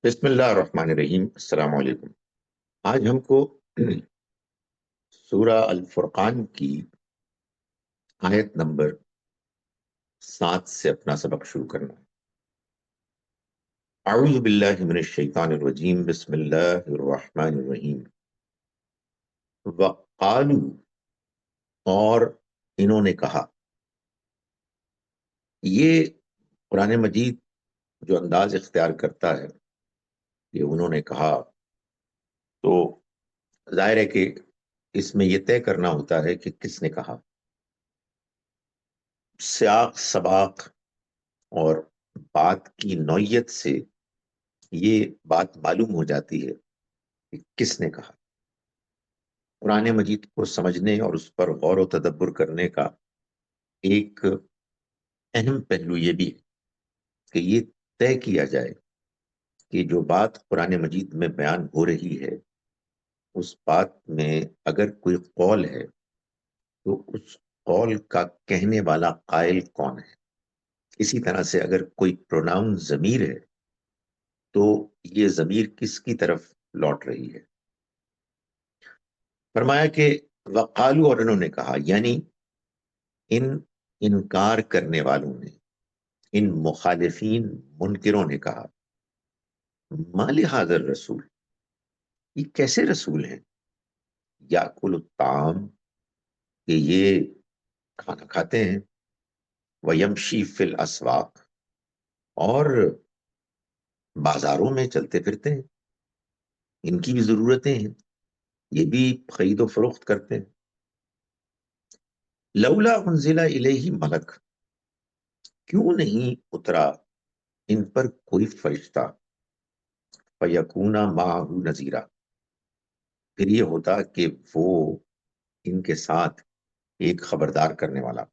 بسم اللہ الرحمن الرحیم، السلام علیکم۔ آج ہم کو سورہ الفرقان کی آیت نمبر 7 سے اپنا سبق شروع کرنا ہے۔ اعوذ باللہ من الشیطان الرجیم، بسم اللہ الرحمن الرحیم۔ وقالو، اور انہوں نے کہا۔ یہ قرآن مجید جو انداز اختیار کرتا ہے کہ انہوں نے کہا، تو ظاہر ہے کہ اس میں یہ طے کرنا ہوتا ہے کہ کس نے کہا۔ سیاق سباق اور بات کی نوعیت سے یہ بات معلوم ہو جاتی ہے کہ کس نے کہا۔ قرآن مجید کو سمجھنے اور اس پر غور و تدبر کرنے کا ایک اہم پہلو یہ بھی ہے کہ یہ طے کیا جائے کہ جو بات قرآن مجید میں بیان ہو رہی ہے اس بات میں اگر کوئی قول ہے تو اس قول کا کہنے والا قائل کون ہے۔ اسی طرح سے اگر کوئی پروناؤن ضمیر ہے تو یہ ضمیر کس کی طرف لوٹ رہی ہے۔ فرمایا کہ وقالو، اور انہوں نے کہا، یعنی ان انکار کرنے والوں نے، ان مخالفین منکروں نے کہا، ما لہذا الرسول، یہ کیسے رسول ہیں، یاکل الطعام، کہ یہ کھانا کھاتے ہیں، ویمشی فی الاسواق، اور بازاروں میں چلتے پھرتے ہیں، ان کی بھی ضرورتیں ہیں، یہ بھی خرید و فروخت کرتے ہیں۔ لولا انزل الیہ ملک، کیوں نہیں اترا ان پر کوئی فرشتہ، فیکون معہ نذیرا، پھر یہ ہوتا کہ وہ ان کے ساتھ ایک خبردار کرنے والا،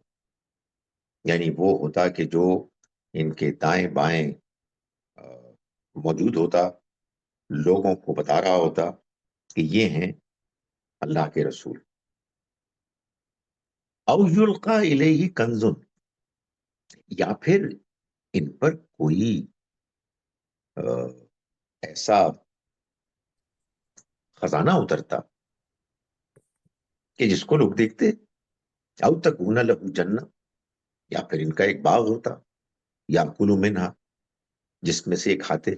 یعنی وہ ہوتا کہ جو ان کے دائیں بائیں موجود ہوتا، لوگوں کو بتا رہا ہوتا کہ یہ ہیں اللہ کے رسول۔ او یلقا الیہ کنزن، یا پھر ان پر کوئی ایسا خزانہ اترتا کہ جس کو لوگ دیکھتے، او تکون لہ جنہ، یا پھر ان کا ایک باغ ہوتا، یا کلو منہا، جس میں سے ایک کھاتے۔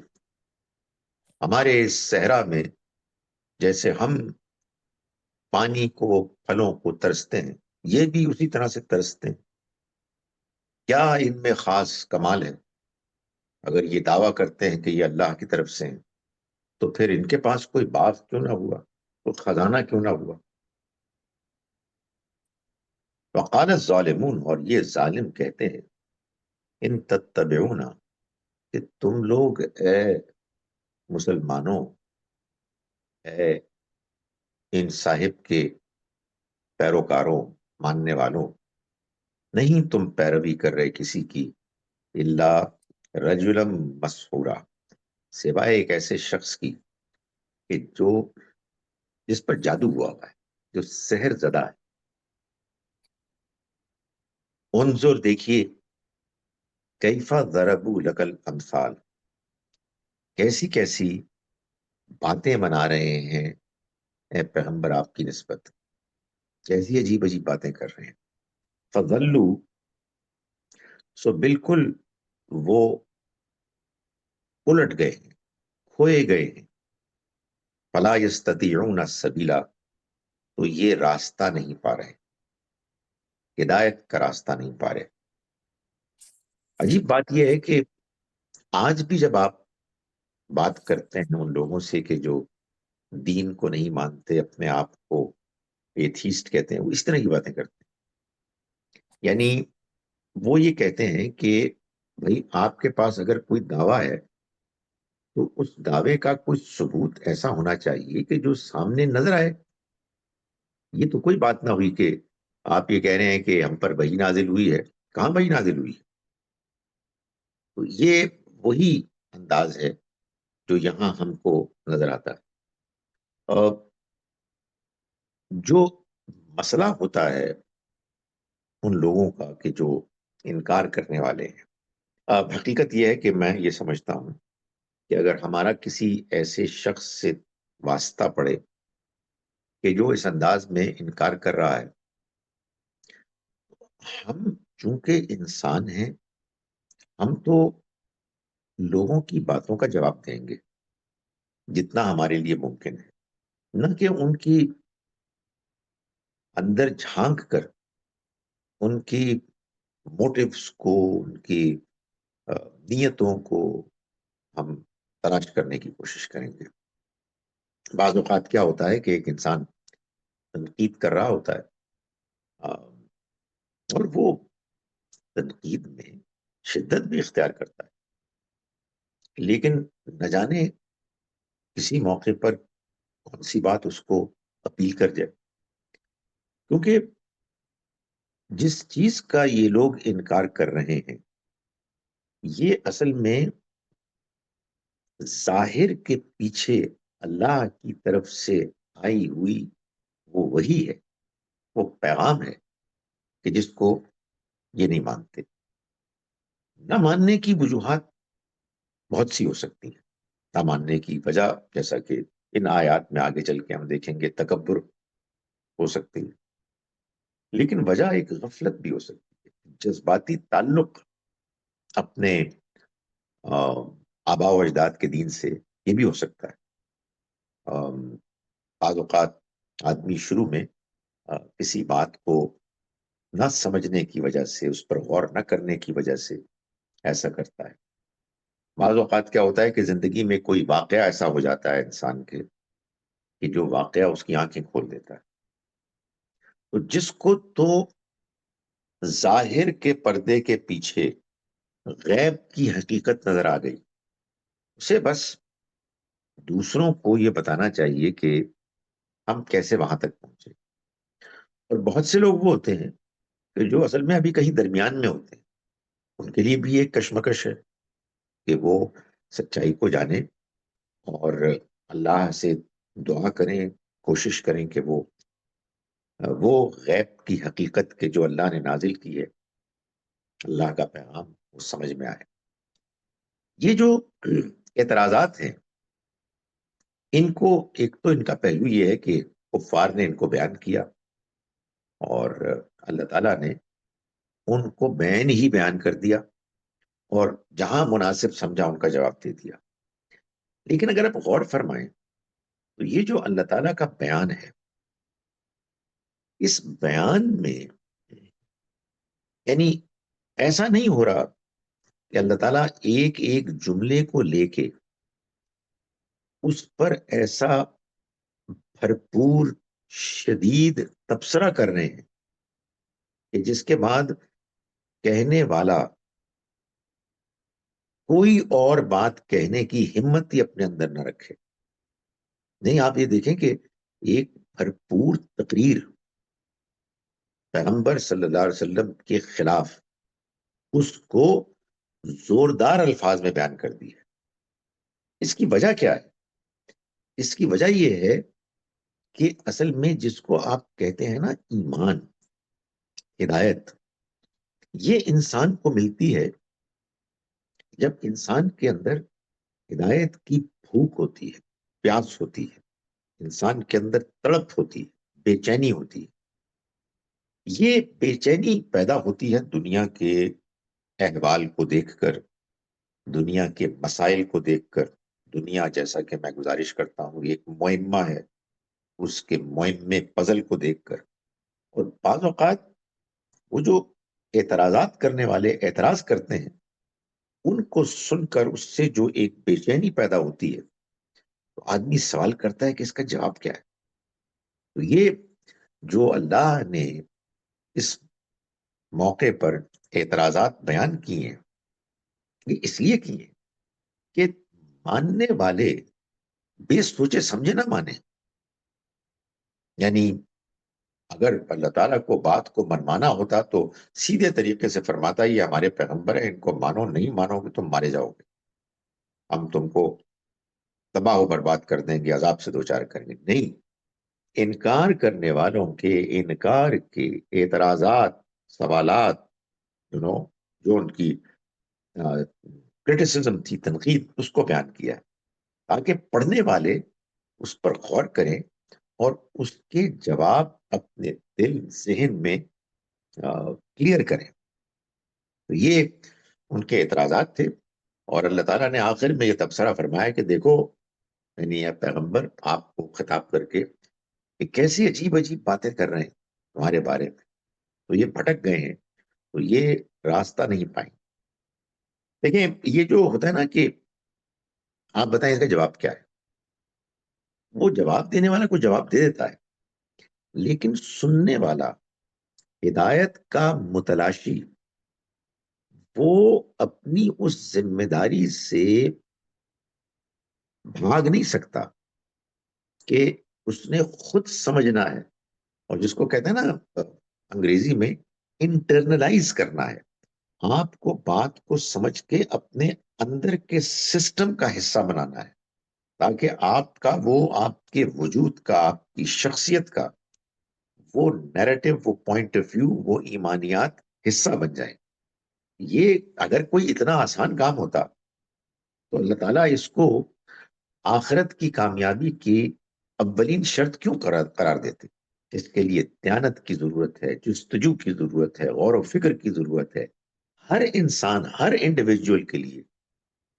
ہمارے اس صحرا میں جیسے ہم پانی کو، پھلوں کو ترستے ہیں، یہ بھی اسی طرح سے ترستے ہیں۔ کیا ان میں خاص کمال ہے؟ اگر یہ دعویٰ کرتے ہیں کہ یہ اللہ کی طرف سے ہیں تو پھر ان کے پاس کوئی باغ کیوں نہ ہوا، کوئی خزانہ کیوں نہ ہوا۔ وقال الظالمون، اور یہ ظالم کہتے ہیں، ان تتبعون، کہ تم لوگ اے مسلمانوں، اے ان صاحب کے پیروکاروں، ماننے والوں، نہیں تم پیروی کر رہے کسی کی، اللہ رجلا مسحورا، سوائے ایک ایسے شخص کی کہ جس پر جادو ہوا ہوا ہے، جو سحر زدہ ہے۔ انظر، دیکھیے، کیفا ضربوا لک الامثال، کیسی کیسی باتیں بنا رہے ہیں اے پیغمبر آپ کی نسبت، کیسی عجیب عجیب باتیں کر رہے ہیں۔ فضلوا، سو بالکل وہ الٹ گئے ہیں، کھوئے گئے ہیں۔ فلا یستطیعون سبیلا، تو یہ راستہ نہیں پا رہے، ہدایت کا راستہ نہیں پا رہے۔ عجیب بات یہ ہے کہ آج بھی جب آپ بات کرتے ہیں ان لوگوں سے کہ جو دین کو نہیں مانتے، اپنے آپ کو ایتھیسٹ کہتے ہیں، وہ اس طرح کی باتیں کرتے ہیں۔ یعنی وہ یہ کہتے ہیں کہ بھئی آپ کے پاس اگر کوئی دعویٰ ہے تو اس دعوے کا کوئی ثبوت ایسا ہونا چاہیے کہ جو سامنے نظر آئے۔ یہ تو کوئی بات نہ ہوئی کہ آپ یہ کہہ رہے ہیں کہ ہم پر وحی نازل ہوئی ہے، کہاں وحی نازل ہوئی ہے؟ تو یہ وہی انداز ہے جو یہاں ہم کو نظر آتا ہے۔ اور جو مسئلہ ہوتا ہے ان لوگوں کا کہ جو انکار کرنے والے ہیں، اب حقیقت یہ ہے کہ میں یہ سمجھتا ہوں کہ اگر ہمارا کسی ایسے شخص سے واسطہ پڑے کہ جو اس انداز میں انکار کر رہا ہے، ہم چونکہ انسان ہیں، ہم تو لوگوں کی باتوں کا جواب دیں گے جتنا ہمارے لیے ممکن ہے، نہ کہ ان کی اندر جھانک کر ان کی موٹیوز کو، ان کی نیتوں کو ہم تلاش کرنے کی کوشش کریں گے۔ بعض اوقات کیا ہوتا ہے کہ ایک انسان تنقید کر رہا ہوتا ہے، اور وہ تنقید میں شدت بھی اختیار کرتا ہے، لیکن نہ جانے کسی موقع پر کون سی بات اس کو اپیل کر جائے، کیونکہ جس چیز کا یہ لوگ انکار کر رہے ہیں یہ اصل میں ظاہر کے پیچھے اللہ کی طرف سے آئی ہوئی وہ وہی ہے، وہ پیغام ہے کہ جس کو یہ نہیں مانتے۔ نہ ماننے کی وجوہات بہت سی ہو سکتی ہیں۔ نہ ماننے کی وجہ جیسا کہ ان آیات میں آگے چل کے ہم دیکھیں گے تکبر ہو سکتی ہے، لیکن وجہ ایک غفلت بھی ہو سکتی ہے، جذباتی تعلق اپنے آبا و اجداد کے دین سے، یہ بھی ہو سکتا ہے۔ بعض اوقات آدمی شروع میں کسی بات کو نہ سمجھنے کی وجہ سے، اس پر غور نہ کرنے کی وجہ سے ایسا کرتا ہے۔ بعض اوقات کیا ہوتا ہے کہ زندگی میں کوئی واقعہ ایسا ہو جاتا ہے انسان کے کہ جو واقعہ اس کی آنکھیں کھول دیتا ہے، تو جس کو تو ظاہر کے پردے کے پیچھے غیب کی حقیقت نظر آ گئی، اسے بس دوسروں کو یہ بتانا چاہیے کہ ہم کیسے وہاں تک پہنچے۔ اور بہت سے لوگ وہ ہوتے ہیں کہ جو اصل میں ابھی کہیں درمیان میں ہوتے ہیں، ان کے لیے بھی ایک کشمکش ہے کہ وہ سچائی کو جانیں اور اللہ سے دعا کریں، کوشش کریں کہ وہ غیب کی حقیقت کے جو اللہ نے نازل کی ہے، اللہ کا پیغام، وہ سمجھ میں آئے۔ یہ جو اعتراضات ہیں، ان کو ایک تو ان کا پہلو یہ ہے کہ کفار نے ان کو بیان کیا اور اللہ تعالیٰ نے ان کو بین ہی بیان کر دیا اور جہاں مناسب سمجھا ان کا جواب دے دیا۔ لیکن اگر آپ غور فرمائیں تو یہ جو اللہ تعالیٰ کا بیان ہے، اس بیان میں یعنی ایسا نہیں ہو رہا کہ اللہ تعالیٰ ایک ایک جملے کو لے کے اس پر ایسا بھرپور شدید تبصرہ کر رہے ہیں کہ جس کے بعد کہنے والا کوئی اور بات کہنے کی ہمت ہی اپنے اندر نہ رکھے۔ نہیں، آپ یہ دیکھیں کہ ایک بھرپور تقریر پیغمبر صلی اللہ علیہ وسلم کے خلاف اس کو زوردار الفاظ میں بیان کر دی ہے۔ اس کی وجہ کیا ہے؟ اس کی وجہ یہ ہے کہ اصل میں جس کو آپ کہتے ہیں نا ایمان، ہدایت، یہ انسان کو ملتی ہے جب انسان کے اندر ہدایت کی بھوک ہوتی ہے، پیاس ہوتی ہے، انسان کے اندر تڑپ ہوتی ہے، بے چینی ہوتی ہے۔ یہ بے چینی پیدا ہوتی ہے دنیا کے احوال کو دیکھ کر، دنیا کے مسائل کو دیکھ کر۔ دنیا، جیسا کہ میں گزارش کرتا ہوں، ایک معمہ ہے، اس کے معمے پزل کو دیکھ کر۔ اور بعض اوقات وہ جو اعتراضات کرنے والے اعتراض کرتے ہیں، ان کو سن کر اس سے جو ایک بے چینی پیدا ہوتی ہے، تو آدمی سوال کرتا ہے کہ اس کا جواب کیا ہے۔ تو یہ جو اللہ نے اس موقع پر اعتراضات بیان کیے ہیں، یہ اس لیے کیے ہیں کہ ماننے والے بے سوچے سمجھے نہ مانے۔ یعنی اگر اللہ تعالیٰ کو بات کو منوانا ہوتا تو سیدھے طریقے سے فرماتا، یہ ہمارے پیغمبر ہیں، ان کو مانو، نہیں مانو گے تم مارے جاؤ گے، ہم تم کو تباہ و برباد کر دیں گے، عذاب سے دوچار کریں گے۔ نہیں، انکار کرنے والوں کے انکار کے اعتراضات، سوالات، جو ان کی کرٹیسزم تھی، تنقید، اس کو بیان کیا تاکہ پڑھنے والے اس پر غور کریں اور اس کے جواب اپنے دل ذہن میں کلیئر کریں. تو یہ ان کے اعتراضات تھے، اور اللہ تعالیٰ نے آخر میں یہ تبصرہ فرمایا کہ دیکھو، یعنی یہ پیغمبر آپ کو خطاب کر کے کہ کیسی عجیب عجیب باتیں کر رہے ہیں تمہارے بارے میں، تو یہ بھٹک گئے ہیں، تو یہ راستہ نہیں پائیں. دیکھیں، یہ جو ہوتا ہے نا کہ آپ بتائیں اس کا جواب کیا ہے، وہ جواب دینے والا کوئی جواب دے دیتا ہے، لیکن سننے والا، ہدایت کا متلاشی، وہ اپنی اس ذمہ داری سے بھاگ نہیں سکتا کہ اس نے خود سمجھنا ہے، اور جس کو کہتے ہیں نا انگریزی میں انٹرنلائز کرنا ہے. آپ کو بات کو سمجھ کے اپنے اندر کے سسٹم کا حصہ بنانا ہے، تاکہ آپ کا وہ، آپ کے وجود کا، آپ کی شخصیت کا وہ نیریٹو، وہ پوائنٹ آف ویو، وہ ایمانیات حصہ بن جائیں. یہ اگر کوئی اتنا آسان کام ہوتا تو اللہ تعالیٰ اس کو آخرت کی کامیابی کی اولین شرط کیوں قرار دیتے؟ اس کے لیے دیانت کی ضرورت ہے، جستجو کی ضرورت ہے، غور و فکر کی ضرورت ہے. ہر انسان، ہر انڈیویجول کے لیے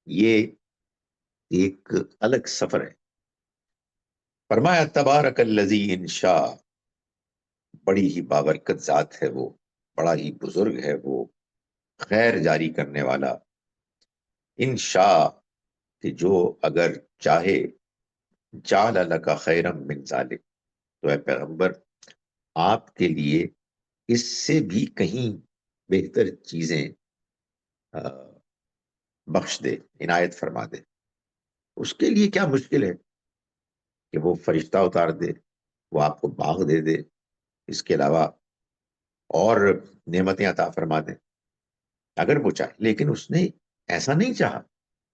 یہ ایک الگ سفر ہے. فرمایا تبارک الذی انشاء، بڑی ہی بابرکت ذات ہے وہ، بڑا ہی بزرگ ہے وہ، خیر جاری کرنے والا. انشاء، کہ جو اگر چاہے، جعل لک خیرا من ذالک، تو اے پیغمبر آپ کے لیے اس سے بھی کہیں بہتر چیزیں بخش دے، عنایت فرما دے. اس کے لیے کیا مشکل ہے کہ وہ فرشتہ اتار دے، وہ آپ کو باغ دے دے، اس کے علاوہ اور نعمتیں عطا فرما دے اگر وہ چاہے. لیکن اس نے ایسا نہیں چاہا.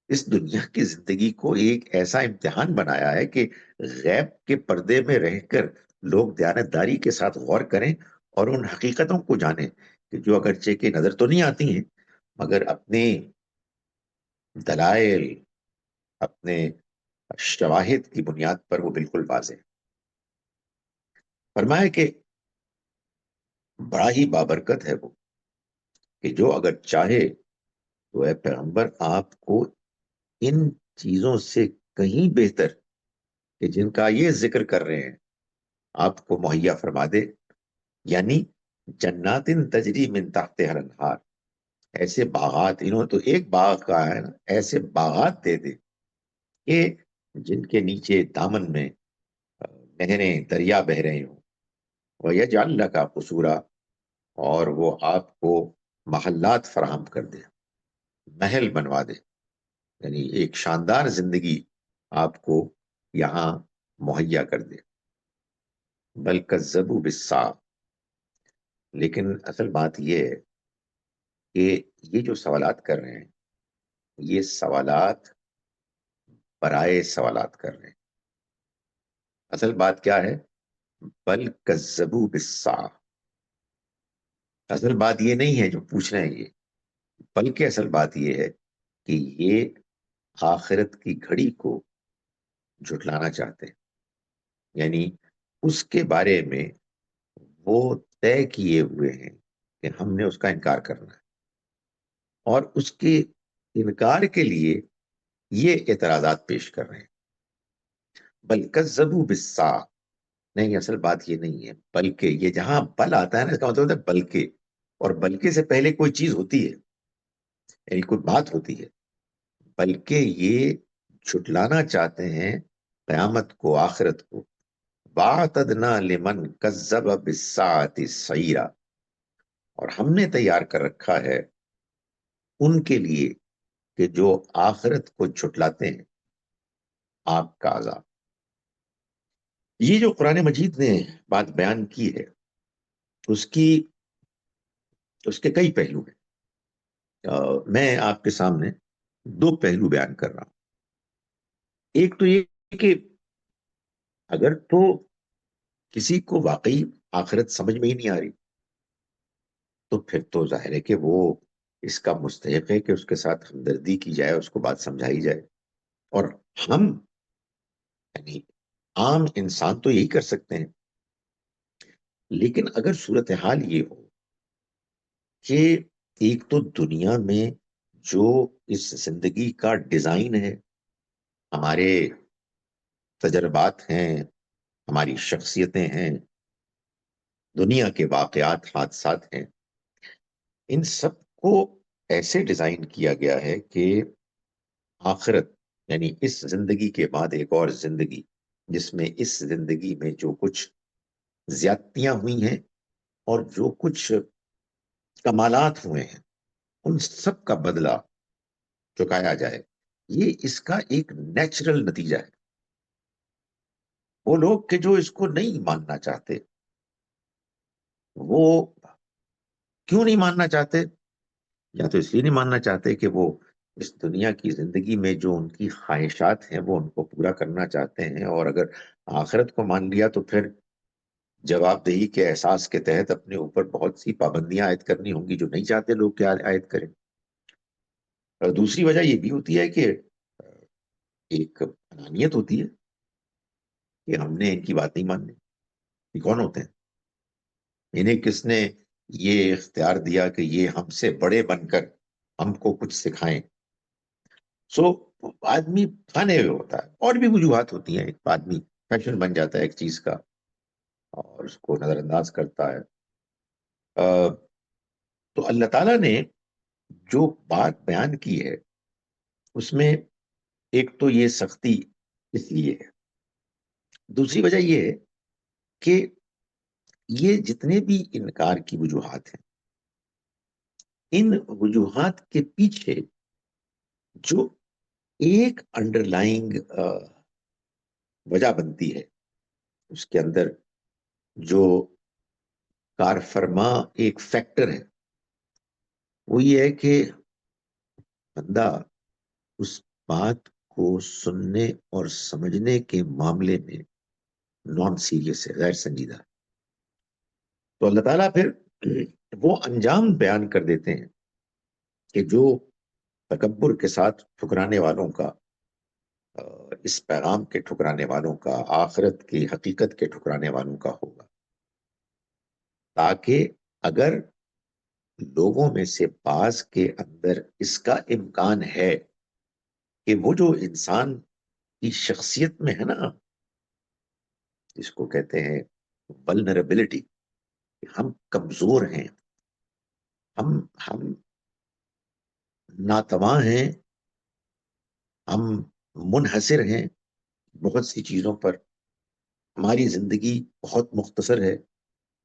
اس دنیا کی زندگی کو ایک ایسا امتحان بنایا ہے کہ غیب کے پردے میں رہ کر لوگ دیانتداری کے ساتھ غور کریں اور ان حقیقتوں کو جانیں کہ جو اگرچہ کہ نظر تو نہیں آتی ہیں، مگر اپنے دلائل، اپنے شواہد کی بنیاد پر وہ بالکل واضح ہے. فرمایا کہ بڑا ہی بابرکت ہے وہ، کہ جو اگر چاہے تو اے پیغمبر آپ کو ان چیزوں سے کہیں بہتر کہ جن کا یہ ذکر کر رہے ہیں آپ کو مہیا فرما دے. یعنی جنات تجری من تحتها الانہار، ایسے باغات، انہوں نے تو ایک باغ کا ہے نا، ایسے باغات دے دے کہ جن کے نیچے دامن میں نہریں، دریا بہ رہے ہوں. وَيَجْعَلْ لَكَ قُصُورًا، اور وہ آپ کو محلات فراہم کر دے، محل بنوا دے، یعنی ایک شاندار زندگی آپ کو یہاں مہیا کر دے. بل کذبوا بالساعة، لیکن اصل بات یہ ہے کہ یہ جو سوالات کر رہے ہیں، یہ سوالات برائے سوالات کر رہے ہیں. اصل بات کیا ہے؟ بل کذبوا بالساعة. اصل بات یہ نہیں ہے جو پوچھ رہے ہیں یہ، بلکہ اصل بات یہ ہے کہ یہ آخرت کی گھڑی کو جھٹلانا چاہتے ہیں. یعنی اس کے بارے میں وہ طے کیے ہوئے ہیں کہ ہم نے اس کا انکار کرنا ہے، اور اس کے انکار کے لیے یہ اعتراضات پیش کر رہے ہیں. بل کذبوا بالساعة، نہیں، اصل بات یہ نہیں ہے. بلکہ یہ جہاں بل آتا ہے نا، اس کا مطلب ہوتا ہے بلکہ، اور بلکہ سے پہلے کوئی چیز ہوتی ہے، یعنی کوئی بات ہوتی ہے. بلکہ یہ جھٹلانا چاہتے ہیں قیامت کو، آخرت کو. وَأَعْتَدْنَا لِمَنْ كَذَّبَ بِالسَّاعَةِ سَعِيرًا، اور ہم نے تیار کر رکھا ہے ان کے لیے کہ جو آخرت کو جھٹلاتے ہیں، آگ کا عذاب. یہ جو قرآن مجید نے بات بیان کی ہے، اس کے کئی پہلو ہیں. میں آپ کے سامنے دو پہلو بیان کر رہا ہوں. ایک تو یہ کہ اگر تو کسی کو واقعی آخرت سمجھ میں ہی نہیں آ رہی، تو پھر تو ظاہر ہے کہ وہ اس کا مستحق ہے کہ اس کے ساتھ ہمدردی کی جائے، اس کو بات سمجھائی جائے. اور ہم یعنی عام انسان تو یہی کر سکتے ہیں. لیکن اگر صورتحال یہ ہو کہ ایک تو دنیا میں جو اس زندگی کا ڈیزائن ہے، ہمارے تجربات ہیں، ہماری شخصیتیں ہیں، دنیا کے واقعات، حادثات ہیں، ان سب کو ایسے ڈیزائن کیا گیا ہے کہ آخرت یعنی اس زندگی کے بعد ایک اور زندگی، جس میں اس زندگی میں جو کچھ زیادتیاں ہوئی ہیں اور جو کچھ کمالات ہوئے ہیں، ان سب کا بدلہ چکایا جائے. یہ اس کا ایک نیچرل نتیجہ ہے. وہ لوگ کہ جو اس کو نہیں ماننا چاہتے، وہ کیوں نہیں ماننا چاہتے؟ یا تو اس لیے نہیں ماننا چاہتے کہ وہ اس دنیا کی زندگی میں جو ان کی خواہشات ہیں وہ ان کو پورا کرنا چاہتے ہیں، اور اگر آخرت کو مان لیا تو پھر جواب دہی کے احساس کے تحت اپنے اوپر بہت سی پابندیاں عائد کرنی ہوں گی جو نہیں چاہتے لوگ کہ عائد کریں. اور دوسری وجہ یہ بھی ہوتی ہے کہ ایک انانیت ہوتی ہے کہ ہم نے ان کی بات نہیں ماننی. یہ کون ہوتے ہیں؟ انہیں کس نے یہ اختیار دیا کہ یہ ہم سے بڑے بن کر ہم کو کچھ سکھائیں؟ سو آدمی کھانے ہوئے ہوتا ہے. اور بھی وجوہات ہوتی ہیں. ایک آدمی فیشن بن جاتا ہے ایک چیز کا اور اس کو نظر انداز کرتا ہے. تو اللہ تعالیٰ نے جو بات بیان کی ہے اس میں ایک تو یہ سختی اس لیے ہے. دوسری وجہ یہ ہے کہ یہ جتنے بھی انکار کی وجوہات ہیں، ان وجوہات کے پیچھے جو ایک انڈر لائنگ وجہ بنتی ہے، اس کے اندر جو کار فرما ایک فیکٹر ہے، وہ یہ ہے کہ بندہ اس بات کو سننے اور سمجھنے کے معاملے میں نان سیریس ہے، غیر سنجیدہ. تو اللہ تعالیٰ پھر وہ انجام بیان کر دیتے ہیں کہ جو تکبر کے ساتھ ٹھکرانے والوں کا، اس پیغام کے ٹھکرانے والوں کا، آخرت کی حقیقت کے ٹھکرانے والوں کا ہوگا. تاکہ اگر لوگوں میں سے بعض کے اندر اس کا امکان ہے کہ وہ جو انسان کی شخصیت میں ہے نا، جس کو کہتے ہیں ولنریبلٹی، ہم کمزور ہیں، ہم ناتواں ہیں، ہم منحصر ہیں بہت سی چیزوں پر، ہماری زندگی بہت مختصر ہے،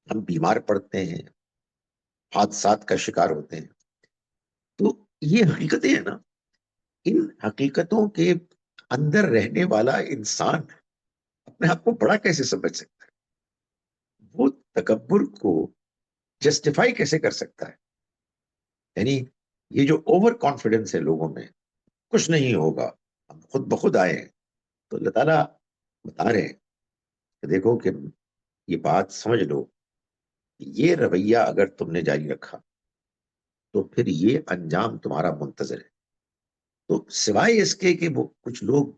ہم بیمار پڑتے ہیں، حادثات کا شکار ہوتے ہیں. تو یہ حقیقتیں ہیں نا. ان حقیقتوں کے اندر رہنے والا انسان اپنے آپ کو بڑا کیسے سمجھ سکتا ہے؟ وہ تکبر کو جسٹیفائی کیسے کر سکتا ہے؟ یعنی یہ جو اوور کانفیڈنس ہے لوگوں میں، کچھ نہیں ہوگا، ہم خود بخود آئے ہیں. تو اللہ تعالیٰ بتا رہے ہیں کہ دیکھو کہ یہ بات سمجھ لو، یہ رویہ اگر تم نے جاری رکھا تو پھر یہ انجام تمہارا منتظر ہے. تو سوائے اس کے کہ وہ کچھ لوگ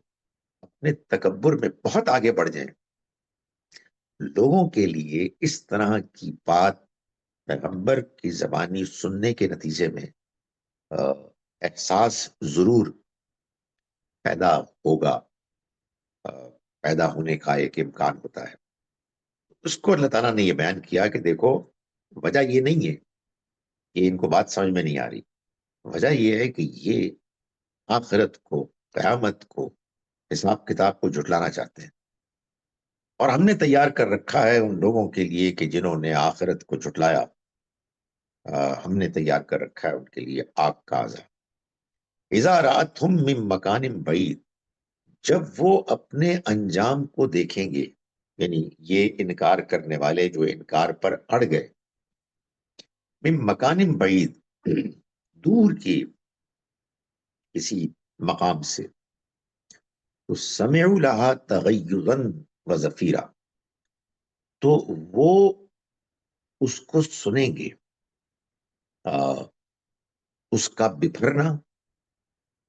اپنے تکبر میں بہت آگے بڑھ جائیں، لوگوں کے لیے اس طرح کی بات پیغمبر کی زبانی سننے کے نتیجے میں احساس ضرور پیدا ہوگا، پیدا ہونے کا ایک امکان ہوتا ہے. اس کو اللہ تعالیٰ نے یہ بیان کیا کہ دیکھو، وجہ یہ نہیں ہے کہ ان کو بات سمجھ میں نہیں آ رہی. وجہ یہ ہے کہ یہ آخرت کو، قیامت کو، حساب کتاب کو جھٹلانا چاہتے ہیں. اور ہم نے تیار کر رکھا ہے ان لوگوں کے لیے کہ جنہوں نے آخرت کو جھٹلایا، ہم نے تیار کر رکھا ہے ان کے لیے آگ کا عذاب. اذا رأتهم من مکان بعید، جب وہ اپنے انجام کو دیکھیں گے، یعنی یہ انکار کرنے والے جو انکار پر اڑ گئے، من مکان بعید، دور کی کسی مقام سے، تو سمعوا لها تغیظا وزفیرا، تو وہ اس کو سنیں گے اس کا بپھرنا،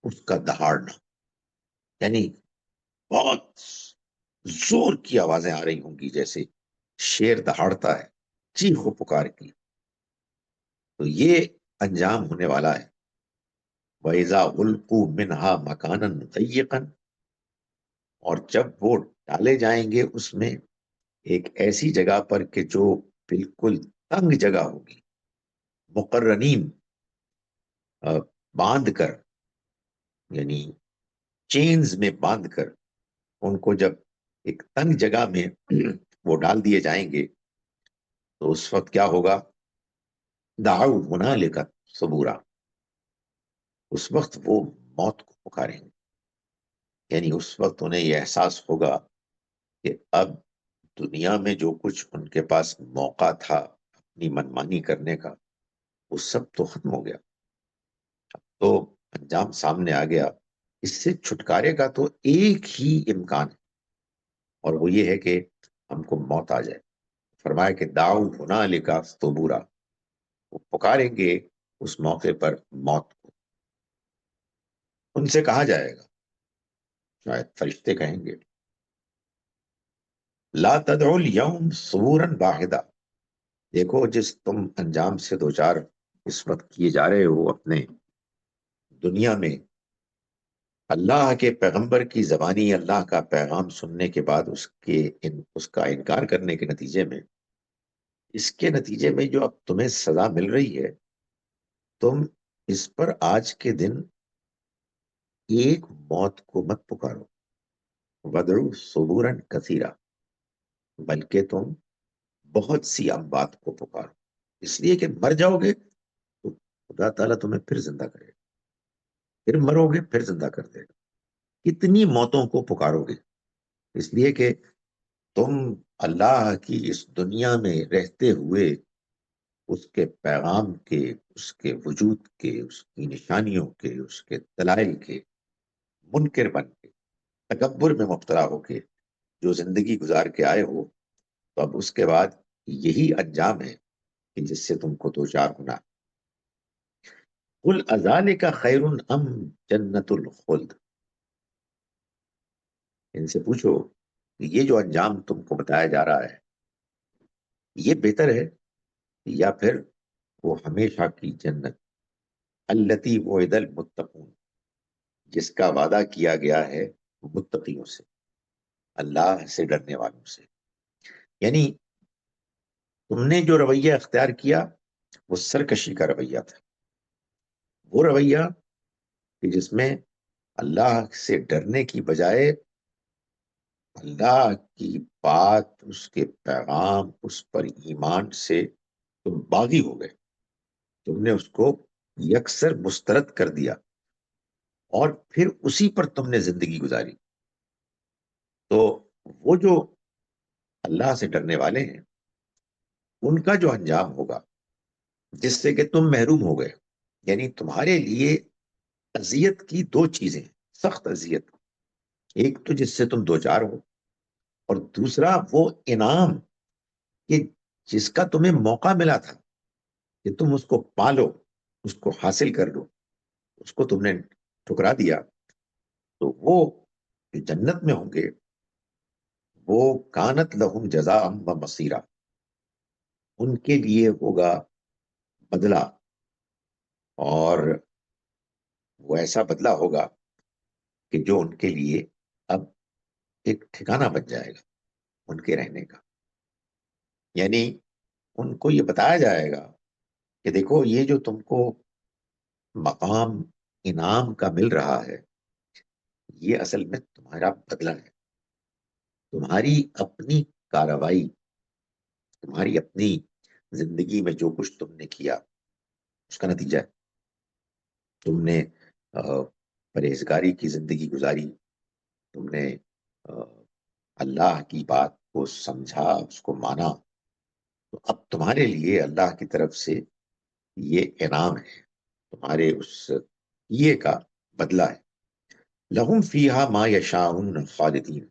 اس کا دہاڑنا، یعنی بہت زور کی آوازیں آ رہی ہوں گی جیسے شیر دہاڑتا ہے، چیخ و پکار کی. تو یہ انجام ہونے والا ہے. وَإِذَا أُلْقُوا مِنْهَا مَكَانًا ضَيِّقًا، اور جب وہ ڈالے جائیں گے اس میں ایک ایسی جگہ پر کہ جو بالکل تنگ جگہ ہوگی، مقرنین، باندھ کر، یعنی چینز میں باندھ کر ان کو جب ایک تنگ جگہ میں وہ ڈال دیے جائیں گے تو اس وقت کیا ہوگا؟ دعوا ہنالک ثبورا، اس وقت وہ موت کو پکاریں گے. یعنی اس وقت انہیں یہ احساس ہوگا کہ اب دنیا میں جو کچھ ان کے پاس موقع تھا اپنی منمانی کرنے کا، وہ سب تو ختم ہو گیا. تو انجام سامنے آ گیا. اس سے چھٹکارے کا تو ایک ہی امکان ہے، اور وہ یہ ہے کہ ہم کو موت آ جائے. فرمایا کہ دعوا ہنالک ثبورا، وہ پکاریں گے اس موقع پر موت کو. ان سے کہا جائے گا، شاید فرشتے کہیں گے، لا تدعوا اليوم ثبورا واحدا، دیکھو جس تم انجام سے دوچار اس وقت کیے جا رہے ہو اپنے دنیا میں، اللہ کے پیغمبر کی زبانی اللہ کا پیغام سننے کے بعد اس کا انکار کرنے کے نتیجے میں، اس کے نتیجے میں جو اب تمہیں سزا مل رہی ہے، تم اس پر آج کے دن ایک موت کو مت پکارو. وَدْعُوا ثُبُورًا كَثِيرًا، بلکہ تم بہت سی اموات کو پکارو، اس لیے کہ مر جاؤ گے تو خدا تعالیٰ تمہیں پھر زندہ کرے گا، پھر مرو گے پھر زندہ کر دے گا. کتنی موتوں کو پکارو گے؟ اس لیے کہ تم اللہ کی اس دنیا میں رہتے ہوئے اس کے پیغام کے، اس کے وجود کے، اس کی نشانیوں کے، اس کے دلائل کے منکر بن کے، تکبر میں مبتلا ہو کے جو زندگی گزار کے آئے ہو، تو اب اس کے بعد یہی انجام ہے کہ جس سے تم کو دوچار ہونا. قُلْ أَذَلِكَ خَيْرٌ أَمْ جَنَّةُ الْخُلْدِ، ان سے پوچھو کہ یہ جو انجام تم کو بتایا جا رہا ہے یہ بہتر ہے یا پھر وہ ہمیشہ کی جنت، التی وعد المتقون، جس کا وعدہ کیا گیا ہے متقیوں سے، اللہ سے ڈرنے والوں سے. یعنی تم نے جو رویہ اختیار کیا وہ سرکشی کا رویہ تھا، وہ رویہ کہ جس میں اللہ سے ڈرنے کی بجائے اللہ کی بات، اس کے پیغام، اس پر ایمان سے تم باغی ہو گئے، تم نے اس کو یکسر مسترد کر دیا اور پھر اسی پر تم نے زندگی گزاری. تو وہ جو اللہ سے ڈرنے والے ہیں ان کا جو انجام ہوگا جس سے کہ تم محروم ہو گئے، یعنی تمہارے لیے اذیت کی دو چیزیں ہیں، سخت اذیت، ایک تو جس سے تم دوچار ہو، اور دوسرا وہ انعام کہ جس کا تمہیں موقع ملا تھا کہ تم اس کو پالو، اس کو حاصل کر لو، اس کو تم نے ٹھکرا دیا. تو وہ جو جنت میں ہوں گے وہ کانت لہم جزاء و مصیرا، ان کے لیے ہوگا بدلہ، اور وہ ایسا بدلہ ہوگا کہ جو ان کے لیے اب ایک ٹھکانہ بن جائے گا ان کے رہنے کا. یعنی ان کو یہ بتایا جائے گا کہ دیکھو یہ جو تم کو مقام انعام کا مل رہا ہے یہ اصل میں تمہارا بدلہ ہے، تمہاری اپنی کارروائی، تمہاری اپنی زندگی میں جو کچھ تم نے کیا اس کا نتیجہ ہے. تم نے پرہیزگاری کی زندگی گزاری، تم نے اللہ کی بات کو سمجھا، اس کو مانا، تو اب تمہارے لیے اللہ کی طرف سے یہ انعام ہے، تمہارے اس کیے کا بدلہ ہے. لہم فیہا ما یشاءون خالدین،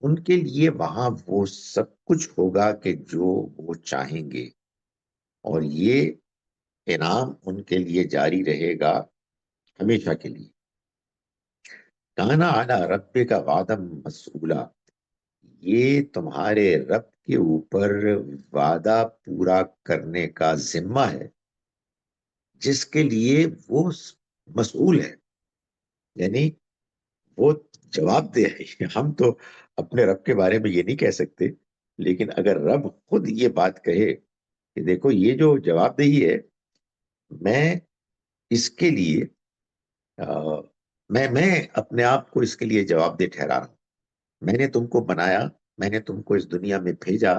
ان کے لیے وہاں وہ سب کچھ ہوگا کہ جو وہ چاہیں گے، اور یہ انعام ان کے لیے جاری رہے گا ہمیشہ کے لیے. کانا علی ربک وعدا مسئولا، یہ تمہارے رب کے اوپر وعدہ پورا کرنے کا ذمہ ہے جس کے لیے وہ مسئول ہے. یعنی وہ جواب دہ ہے. ہم تو اپنے رب کے بارے میں یہ نہیں کہہ سکتے، لیکن اگر رب خود یہ بات کہے کہ دیکھو یہ جو جواب دہی ہے، میں اس کے لیے میں اپنے آپ کو اس کے لیے جواب دہ ٹھہرا رہا ہوں. میں نے تم کو بنایا، میں نے تم کو اس دنیا میں بھیجا،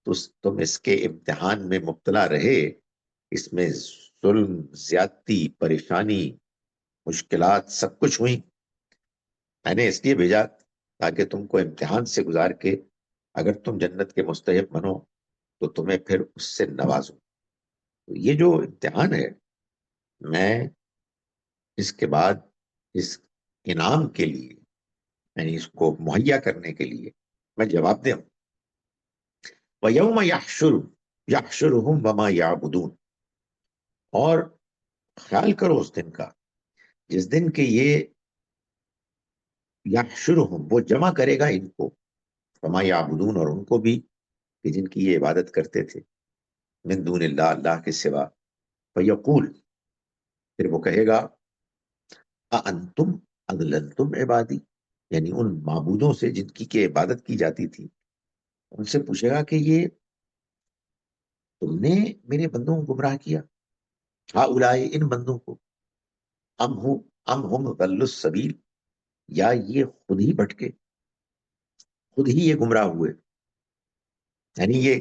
تو تم اس کے امتحان میں مبتلا رہے. اس میں ظلم، زیادتی، پریشانی، مشکلات سب کچھ ہوئی. میں نے اس لیے بھیجا تاکہ تم کو امتحان سے گزار کے اگر تم جنت کے مستحق بنو تو تمہیں پھر اس سے نوازوں. تو یہ جو امتحان ہے، میں اس کے بعد اس انعام کے لیے، یعنی اس کو مہیا کرنے کے لیے میں جواب دے ہوں. وَيَوْمَ يَحْشُرُهُمْ وَمَا يَعْبُدُونَ، اور خیال کرو اس دن کا جس دن کہ یہ یحشرہم، وہ جمع کرے گا ان کو، وما یعبدون، اور ان کو بھی کہ جن کی یہ عبادت کرتے تھے، من دون اللہ، اللہ کے سوا. فیقول، پھر وہ کہے گا اَأَنْتُمْ أَضْلَلْتُمْ عبادی، یعنی ان معبودوں سے جن کی عبادت کی جاتی تھی، ان سے پوچھے گا کہ یہ تم نے میرے بندوں کو گمراہ کیا، ہؤلاء، ان بندوں کو، ام ہم ضلوا السبیل، یا یہ خود ہی بھٹکے، خود ہی یہ گمراہ ہوئے. یعنی یہ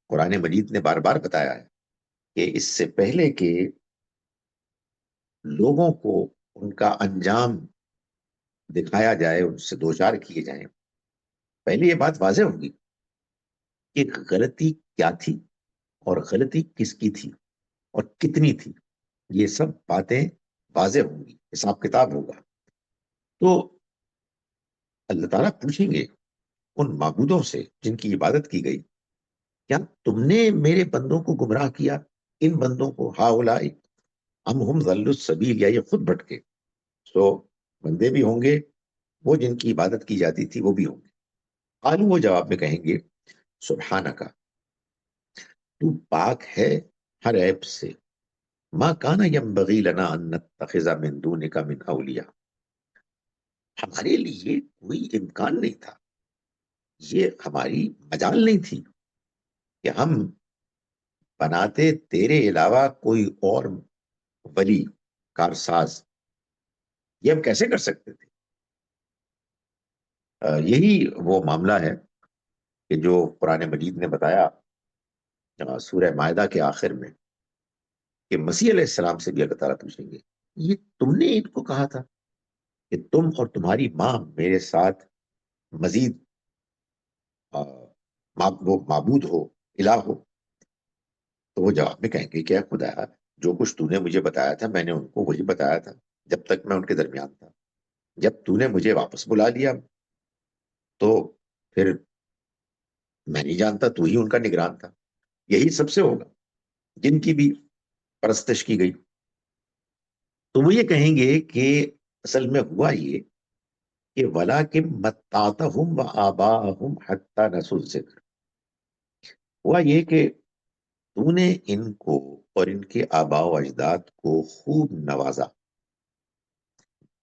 قرآن مجید نے بار بار بتایا ہے کہ اس سے پہلے کہ لوگوں کو ان کا انجام دکھایا جائے، ان سے دوچار کیے جائیں، پہلے یہ بات واضح ہوگی کہ غلطی کیا تھی اور غلطی کس کی تھی اور کتنی تھی. یہ سب باتیں واضح ہوں گی، حساب کتاب ہوگا. تو اللہ تعالیٰ پوچھیں گے ان معبودوں سے جن کی عبادت کی گئی، کیا تم نے میرے بندوں کو گمراہ کیا، ان بندوں کو، ہؤلاء ام ہم ضلوا السبیل، یا یہ خود بھٹکے. سو بندے بھی ہوں گے، وہ جن کی عبادت کی جاتی تھی وہ بھی ہوں گے. قالوا، وہ جواب میں کہیں گے سبحانک، تو پاک ہے ہر عیب سے، ما کان ینبغی لنا ان نتخذ من دونک من اولیاء، ہمارے لیے کوئی امکان نہیں تھا، یہ ہماری مجال نہیں تھی کہ ہم بناتے تیرے علاوہ کوئی اور ولی، کارساز. یہ ہم کیسے کر سکتے تھے؟ یہی وہ معاملہ ہے کہ جو قرآن مجید نے بتایا سورہ مائدہ کے آخر میں، کہ مسیح علیہ السلام سے بھی اللہ تعالیٰ پوچھیں گے یہ تم نے ان کو کہا تھا کہ تم اور تمہاری ماں میرے ساتھ مزید وہ معبود ہو، الہ ہو. تو وہ جواب میں کہیں گے کہ اے خدا، جو کچھ تو نے مجھے بتایا تھا میں نے ان کو وہی بتایا تھا جب تک میں ان کے درمیان تھا. جب تو نے مجھے واپس بلا لیا تو پھر میں نہیں جانتا، تو ہی ان کا نگران تھا. یہی سب سے ہوگا جن کی بھی پرستش کی گئی. تو وہ یہ کہیں گے کہ اصل میں ہوا یہ کہ وَلَٰكِن مَتَّعْتَهُمْ وَآبَاءَهُمْ حَتَّىٰ نَسُوا الذِّكْرَ، ہوا یہ کہ تو نے ان کو اور ان کے آباء و اجداد کو خوب نوازا،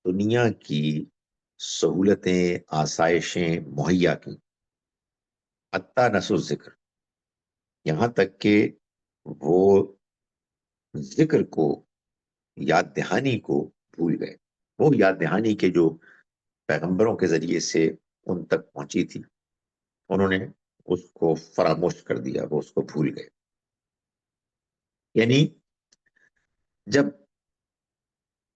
دنیا کی سہولتیں، آسائشیں مہیا کی، حتیٰ نسوا الذکر، یہاں تک کہ وہ ذکر کو، یاد دہانی کو بھول گئے. وہ یاد دہانی کے جو پیغمبروں کے ذریعے سے ان تک پہنچی تھی، انہوں نے اس کو فراموش کر دیا، وہ اس کو بھول گئے. یعنی جب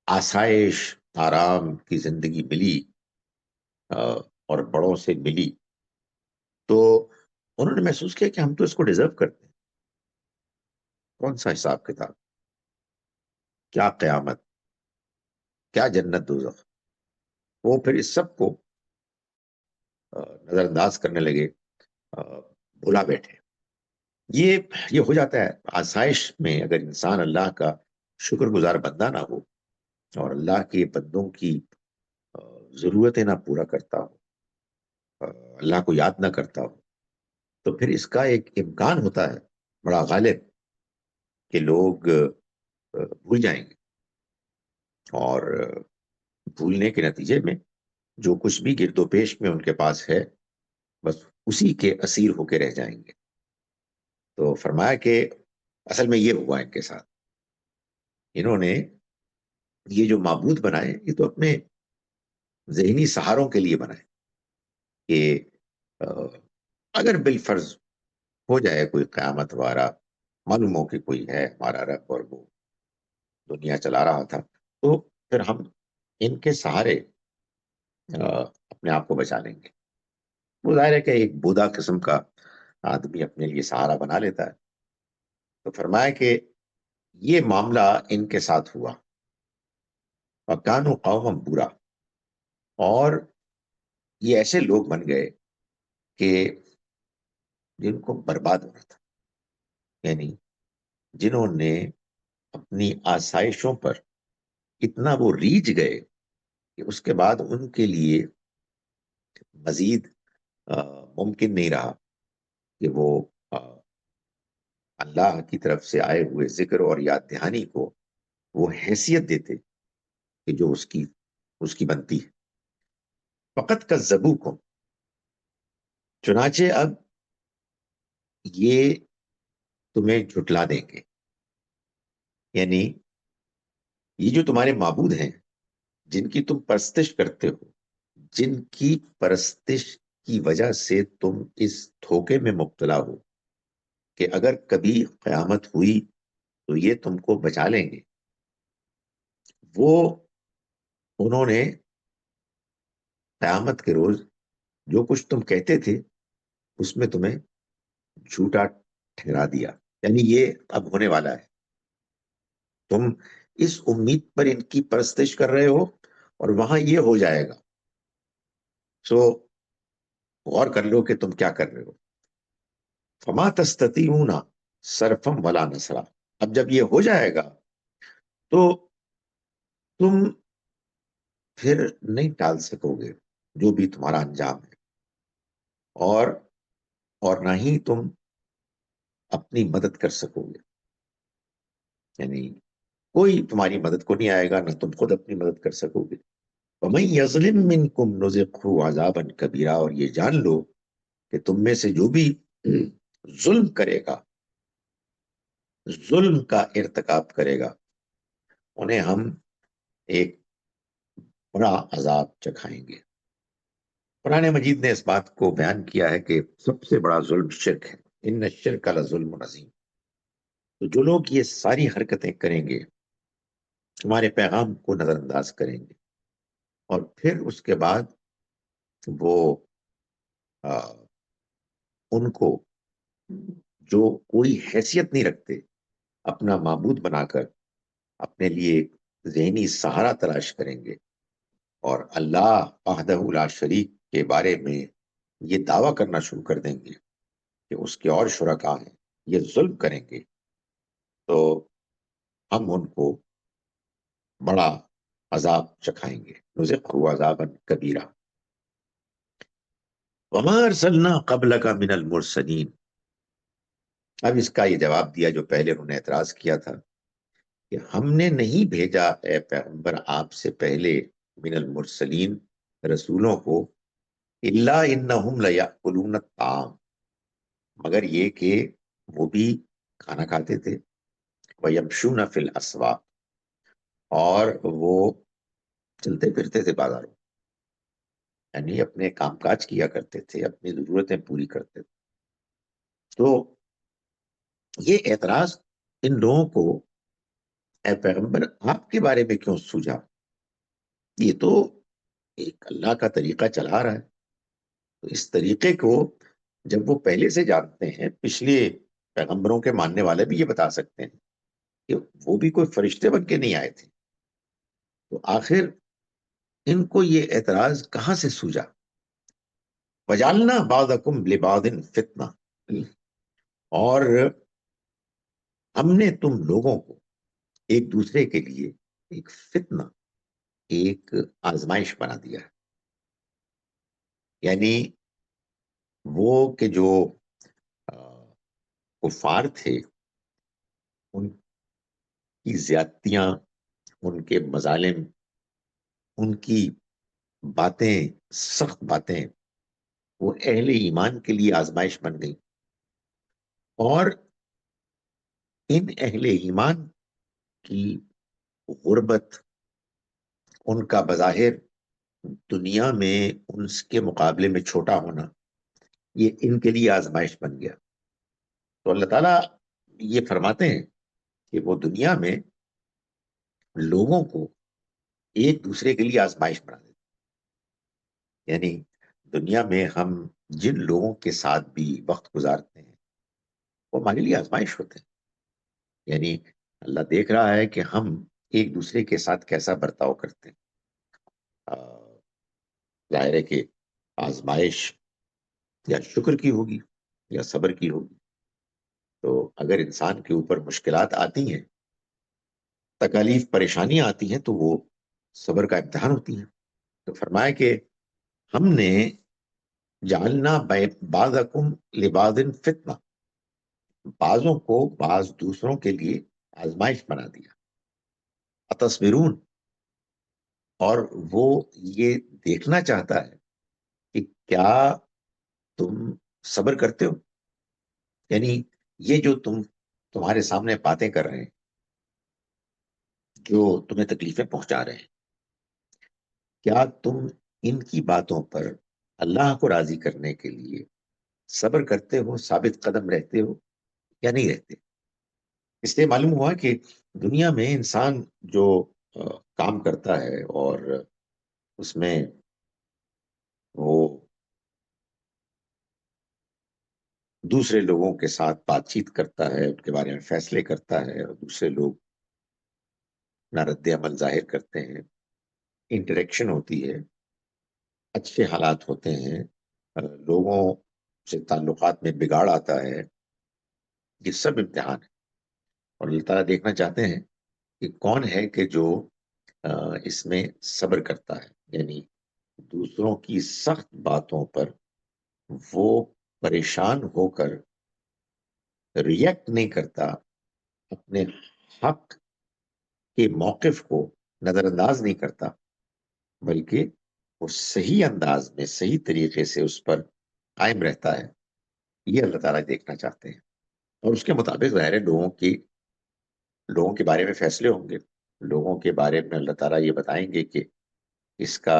آسائش، آرام کی زندگی ملی اور بڑوں سے ملی، تو انہوں نے محسوس کیا کہ ہم تو اس کو ڈیزرو کرتے ہیں. کون سا حساب کتاب، کیا قیامت، کیا جنت دوزخ. وہ پھر اس سب کو نظر انداز کرنے لگے، بھلا بیٹھے. یہ یہ ہو جاتا ہے آسائش میں، اگر انسان اللہ کا شکر گزار بندہ نہ ہو اور اللہ کے بندوں کی ضرورتیں نہ پورا کرتا ہو، اللہ کو یاد نہ کرتا ہو، تو پھر اس کا ایک امکان ہوتا ہے بڑا غالب کہ لوگ بھول جائیں گے، اور بھولنے کے نتیجے میں جو کچھ بھی گرد و پیش میں ان کے پاس ہے بس اسی کے اسیر ہو کے رہ جائیں گے۔ تو فرمایا کہ اصل میں یہ ہوا ان کے ساتھ، انہوں نے یہ جو معبود بنائے یہ تو اپنے ذہنی سہاروں کے لیے بنائے کہ اگر بالفرض ہو جائے کوئی قیامت وارا، معلوم ہو کہ کوئی ہے ہمارا رب اور وہ دنیا چلا رہا تھا، تو پھر ہم ان کے سہارے اپنے آپ کو بچا لیں گے۔ وہ ظاہر ہے کہ ایک بودا قسم کا آدمی اپنے لیے سہارا بنا لیتا ہے۔ تو فرمایا کہ یہ معاملہ ان کے ساتھ ہوا، وَكَانُوا قَوْمًا بُورًا، اور یہ ایسے لوگ بن گئے کہ جن کو برباد ہونا تھا، یعنی جنہوں نے اپنی آسائشوں پر اتنا وہ ریجھ گئے کہ اس کے بعد ان کے لیے مزید ممکن نہیں رہا کہ وہ اللہ کی طرف سے آئے ہوئے ذکر اور یاد دہانی کو وہ حیثیت دیتے کہ جو اس کی بنتی ہے۔ فقط کذبوکم، چنانچہ اب یہ تمہیں جھٹلا دیں گے، یعنی یہ جو تمہارے معبود ہیں جن کی تم پرستش کرتے ہو، جن کی پرستش کی وجہ سے تم اس دھوکے میں مبتلا ہو کہ اگر کبھی قیامت ہوئی تو یہ تم کو بچا لیں گے، وہ انہوں نے قیامت کے روز جو کچھ تم کہتے تھے اس میں تمہیں جھوٹا ٹھہرا دیا، یعنی یہ اب ہونے والا ہے۔ تم اس امید پر ان کی پرستش کر رہے ہو اور وہاں یہ ہو جائے گا، سو غور کر لو کہ تم کیا کر رہے ہو۔ فما تستطيعون صرفا ولا نصرا، اب جب یہ ہو جائے گا تو تم پھر نہیں ٹال سکو گے جو بھی تمہارا انجام ہے، اور نہ ہی تم اپنی مدد کر سکو گے، یعنی کوئی تمہاری مدد کو نہیں آئے گا، نہ تم خود اپنی مدد کر سکو گے۔ وَمَن يَظْلِم مِّنكُمْ نُذِقْهُ عَذَابًا كَبِيرًا، اور یہ جان لو کہ تم میں سے جو بھی ظلم کرے گا، ظلم کا ارتکاب کرے گا، انہیں ہم ایک بڑا عذاب چکھائیں گے۔ قرآن مجید نے اس بات کو بیان کیا ہے کہ سب سے بڑا ظلم شرک ہے، ان الشرک لظلم عظیم۔ تو جو لوگ یہ ساری حرکتیں کریں گے، ہمارے پیغام کو نظر انداز کریں گے، اور پھر اس کے بعد وہ ان کو جو کوئی حیثیت نہیں رکھتے اپنا معبود بنا کر اپنے لیے ذہنی سہارا تلاش کریں گے، اور اللہ وحدہ لا شریک کے بارے میں یہ دعویٰ کرنا شروع کر دیں گے کہ اس کے اور شرکاء ہیں، یہ ظلم کریں گے، تو ہم ان کو بڑا عذاب چکھائیں گے، نذقہ عذابا کبیرا۔ وما ارسلنا قبلک من المرسلین، اب اس کا یہ جواب دیا جو پہلے انہوں نے اعتراض کیا تھا کہ ہم نے نہیں بھیجا اے پیغمبر آپ سے پہلے من المرسلین رسولوں کو، الا انہم لیأکلون الطعام، مگر یہ کہ وہ بھی کھانا کھاتے تھے، ویمشون فی الاسواق، اور وہ چلتے پھرتے تھے بازاروں، یعنی اپنے کام کاج کیا کرتے تھے، اپنی ضرورتیں پوری کرتے تھے۔ تو یہ اعتراض ان لوگوں کو اے پیغمبر آپ کے بارے میں کیوں سوجا؟ یہ تو ایک اللہ کا طریقہ چلا رہا ہے، تو اس طریقے کو جب وہ پہلے سے جانتے ہیں، پچھلے پیغمبروں کے ماننے والے بھی یہ بتا سکتے ہیں کہ وہ بھی کوئی فرشتے بن کے نہیں آئے تھے، تو آخر ان کو یہ اعتراض کہاں سے سوجا؟ وَجَعَلْنَا بَعْضَكُمْ لِبَعْضٍ فِتْنَةً، اور ہم نے تم لوگوں کو ایک دوسرے کے لیے ایک فتنہ، ایک آزمائش بنا دیا ہے. یعنی وہ کہ جو کفار تھے، ان کی زیادتیاں، ان کے مظالم، ان کی باتیں، سخت باتیں، وہ اہل ایمان کے لیے آزمائش بن گئی. اور ان اہل ایمان کی غربت، ان کا بظاہر دنیا میں ان کے مقابلے میں چھوٹا ہونا، یہ ان کے لیے آزمائش بن گیا. تو اللہ تعالیٰ یہ فرماتے ہیں کہ وہ دنیا میں لوگوں کو ایک دوسرے کے لیے آزمائش بنا دیتے. یعنی دنیا میں ہم جن لوگوں کے ساتھ بھی وقت گزارتے ہیں وہ ہمارے لیے آزمائش ہوتے ہیں. یعنی اللہ دیکھ رہا ہے کہ ہم ایک دوسرے کے ساتھ کیسا برتاؤ کرتے ہیں. ظاہر ہے کہ آزمائش یا شکر کی ہوگی یا صبر کی ہوگی. تو اگر انسان کے اوپر مشکلات آتی ہیں، تکالیف، پریشانیاں آتی ہیں، تو وہ صبر کا امتحان ہوتی ہیں. تو فرمایا کہ ہم نے جعلنا بعضکم لبعض فتنہ، بعضوں کو بعض دوسروں کے لیے آزمائش بنا دیا. اتصبرون، اور وہ یہ دیکھنا چاہتا ہے کہ کیا تم صبر کرتے ہو. یعنی یہ جو تمہارے سامنے باتیں کر رہے ہیں، جو تمہیں تکلیفیں پہنچا رہے ہیں، کیا تم ان کی باتوں پر اللہ کو راضی کرنے کے لیے صبر کرتے ہو، ثابت قدم رہتے ہو یا نہیں رہتے. اس لیے معلوم ہوا کہ دنیا میں انسان جو کام کرتا ہے اور اس میں وہ دوسرے لوگوں کے ساتھ بات چیت کرتا ہے، ان کے بارے میں فیصلے کرتا ہے، اور دوسرے لوگ اپنا رد عمل ظاہر کرتے ہیں، انٹریکشن ہوتی ہے، اچھے حالات ہوتے ہیں، لوگوں سے تعلقات میں بگاڑ آتا ہے. یہ سب امتحان ہے. اور اللہ تعالیٰ دیکھنا چاہتے ہیں کہ کون ہے کہ جو اس میں صبر کرتا ہے. یعنی دوسروں کی سخت باتوں پر وہ پریشان ہو کر ریئیکٹ نہیں کرتا، اپنے حق کے موقف کو نظر انداز نہیں کرتا، بلکہ وہ صحیح انداز میں، صحیح طریقے سے اس پر قائم رہتا ہے. یہ اللہ تعالیٰ دیکھنا چاہتے ہیں. اور اس کے مطابق ظاہر ہے لوگوں کے بارے میں فیصلے ہوں گے. لوگوں کے بارے میں اللہ تعالیٰ یہ بتائیں گے کہ اس کا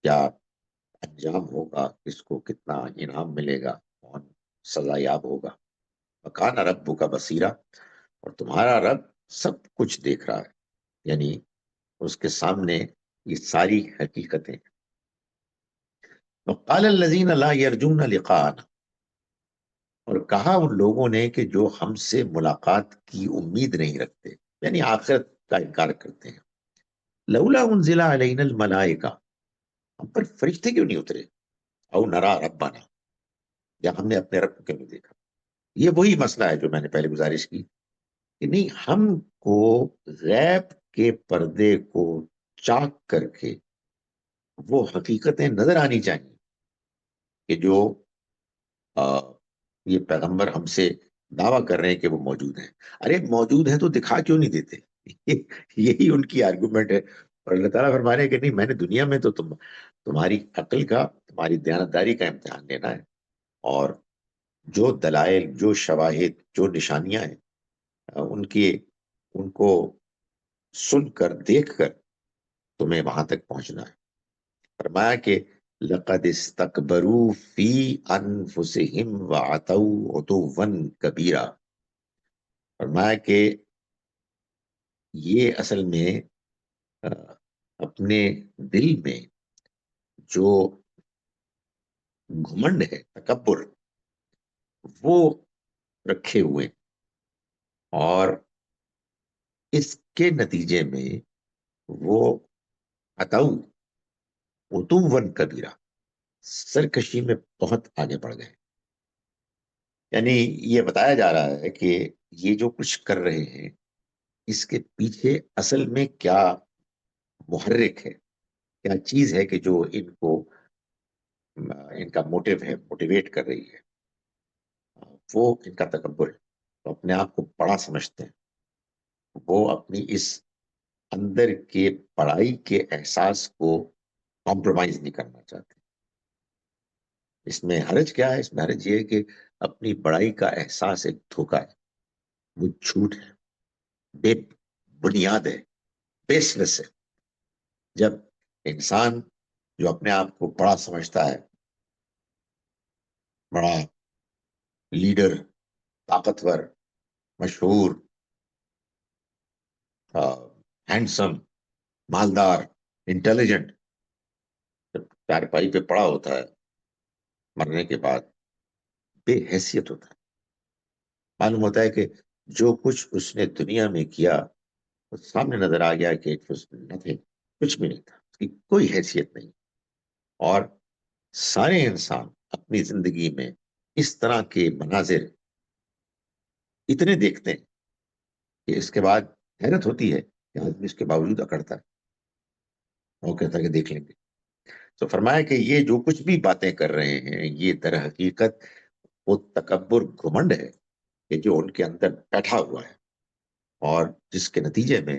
کیا انجام ہوگا، اس کو کتنا انعام ملے گا، کون سزا یاب ہوگا. وَكَانَ رَبُّكَ بَصِيرًا، اور تمہارا رب سب کچھ دیکھ رہا ہے. یعنی اس کے سامنے یہ ساری حقیقتیں. وَقَالَ الَّذِينَ لَا يَرْجُونَ لِقَاءَنَا، اور کہا ان لوگوں نے کہ جو ہم سے ملاقات کی امید نہیں رکھتے، یعنی آخرت کا انکار کرتے ہیں. لولا انزل علینا الملائکہ، ہم پر فرشتے کیوں نہیں اترے، او نرا ربنا، یا ہم نے اپنے رب کو کیوں نہیں دیکھا. یہ وہی مسئلہ ہے جو میں نے پہلے گزارش کی کہ نہیں، ہم کو غیب کے پردے کو چاک کر کے وہ حقیقتیں نظر آنی چاہیے کہ جو یہ پیغمبر ہم سے دعویٰ کر رہے ہیں کہ وہ موجود ہیں. ارے موجود ہیں تو دکھا کیوں نہیں دیتے. یہی ان کی آرگومنٹ ہے. اور اللہ تعالیٰ فرما رہے ہیں کہ نہیں، میں نے دنیا میں تو تمہاری عقل کا، تمہاری دیانتداری کا امتحان لینا ہے، اور جو دلائل، جو شواہد، جو نشانیاں ہیں، ان کو سن کر، دیکھ کر تمہیں وہاں تک پہنچنا ہے. فرمایا کہ لقد استکبروا فی انفسہم وعتوا عتوا کبیرا. فرمایا کہ یہ اصل میں اپنے دل میں جو گھمنڈ ہے، تکبر، وہ رکھے ہوئے، اور اس کے نتیجے میں وہ عتو، عتوا کبیرا، سرکشی میں بہت آگے بڑھ گئے. یعنی یہ بتایا جا رہا ہے کہ یہ جو کچھ کر رہے ہیں اس کے پیچھے اصل میں کیا محرک ہے، کیا چیز ہے کہ جو ان کو ان کا موٹیو ہے، موٹیویٹ کر رہی ہے، وہ ان کا تکبر ہے. وہ اپنے آپ کو بڑا سمجھتے ہیں، وہ اپنی اس اندر کے بڑائی کے احساس کو کمپرومائز نہیں کرنا چاہتے. اس میں حرج کیا ہے؟ اس میں حرج یہ ہے کہ اپنی بڑائی کا احساس ایک دھوکہ ہے، وہ جھوٹ ہے، بے بنیاد ہے، بیس لیس ہے. جب انسان جو اپنے آپ کو بڑا سمجھتا ہے، بڑا لیڈر، طاقتور، مشہور، ہینڈسم، مالدار، انٹیلیجنٹ، جب چارپائی پہ پڑا ہوتا ہے مرنے کے بعد بے حیثیت ہوتا ہے. معلوم ہوتا ہے کہ جو کچھ اس نے دنیا میں کیا وہ سامنے نظر آ گیا کہ nothing، کچھ بھی نہیں تھا، اس کی کوئی حیثیت نہیں. اور سارے انسان اپنی زندگی میں اس طرح کے مناظر اتنے دیکھتے ہیں کہ اس کے بعد حیرت ہوتی ہے کہ آدمی اس کے باوجود اکڑتا ہے، وہ کہتا ہے کہ دیکھ لیں گے. تو فرمایا کہ یہ جو کچھ بھی باتیں کر رہے ہیں یہ در حقیقت وہ تکبر، گھمنڈ ہے کہ جو ان کے اندر بیٹھا ہوا ہے، اور جس کے نتیجے میں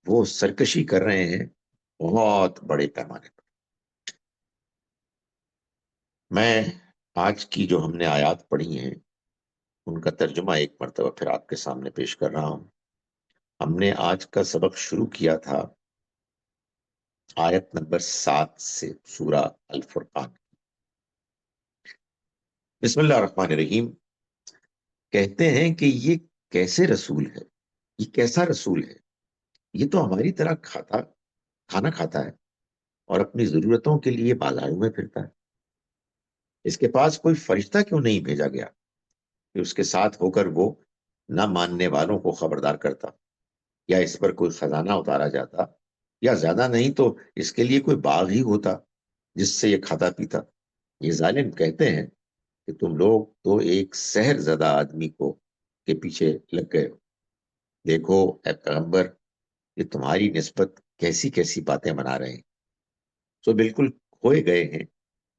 وہ سرکشی کر رہے ہیں بہت بڑے پیمانے پر. میں آج کی جو ہم نے آیات پڑھی ہیں ان کا ترجمہ ایک مرتبہ پھر آپ کے سامنے پیش کر رہا ہوں. ہم نے آج کا سبق شروع کیا تھا آیت نمبر 7 سے، سورہ الفرقان. بسم اللہ الرحمن الرحیم. کہتے ہیں کہ یہ کیسے رسول ہے، یہ کیسا رسول ہے، یہ تو ہماری طرح کھانا کھاتا ہے اور اپنی ضرورتوں کے لیے بازاروں میں پھرتا ہے. اس کے پاس کوئی فرشتہ کیوں نہیں بھیجا گیا کہ اس کے ساتھ ہو کر وہ نہ ماننے والوں کو خبردار کرتا، یا اس پر کوئی خزانہ اتارا جاتا، یا زیادہ نہیں تو اس کے لیے کوئی باغ ہی ہوتا جس سے یہ کھاتا پیتا. یہ ظالم کہتے ہیں کہ تم لوگ تو ایک سحر زدہ آدمی کو کے پیچھے لگ گئے ہو. دیکھو اے پیغمبر، یہ تمہاری نسبت کیسی کیسی باتیں بنا رہے ہیں، سو بالکل کھوئے گئے ہیں،